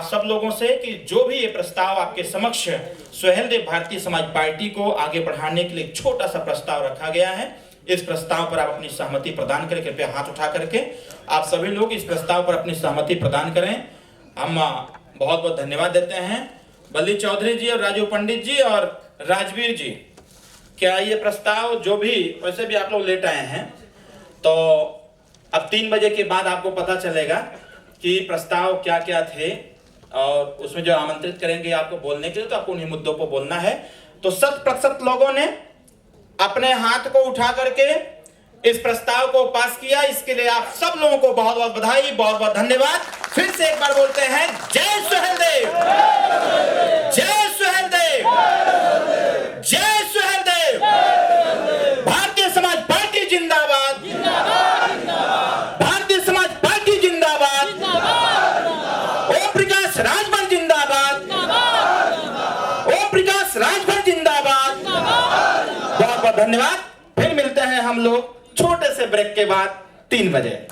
सब लोगों से कि जो भी ये प्रस्ताव आपके समक्ष सुहेलदेव भारतीय समाज पार्टी को आगे बढ़ाने के लिए छोटा सा प्रस्ताव रखा गया है, इस प्रस्ताव पर आप अपनी सहमति प्रदान करें। कृपया हाथ उठा करके आप सभी लोग इस प्रस्ताव पर अपनी सहमति प्रदान करें। हम बहुत बहुत धन्यवाद देते हैं बल्ली चौधरी जी और राजू पंडित जी और राजवीर जी। क्या ये प्रस्ताव जो भी वैसे भी आप लोग लेट आए हैं, तो अब 3 बजे के बाद आपको पता चलेगा कि प्रस्ताव क्या क्या थे और उसमें जो आमंत्रित करेंगे आपको बोलने के लिए, तो आपको उन्हीं मुद्दों पर बोलना है। तो 100% लोगों ने अपने हाथ को उठा करके इस प्रस्ताव को पास किया। इसके लिए आप सब लोगों को बहुत बहुत बधाई, बहुत बहुत धन्यवाद। फिर से एक बार बोलते हैं जय सुहेलदेव, जय सुहेलदेव, जय सुहेलदेव। भारतीय समाज पार्टी जिंदाबाद, भारतीय समाज पार्टी जिंदाबाद, ओम प्रकाश राजभर जिंदाबाद, ओम प्रकाश राजभर जिंदाबाद। बहुत बहुत धन्यवाद। फिर मिलते हैं हम लोग छोटे से ब्रेक के बाद 3 बजे।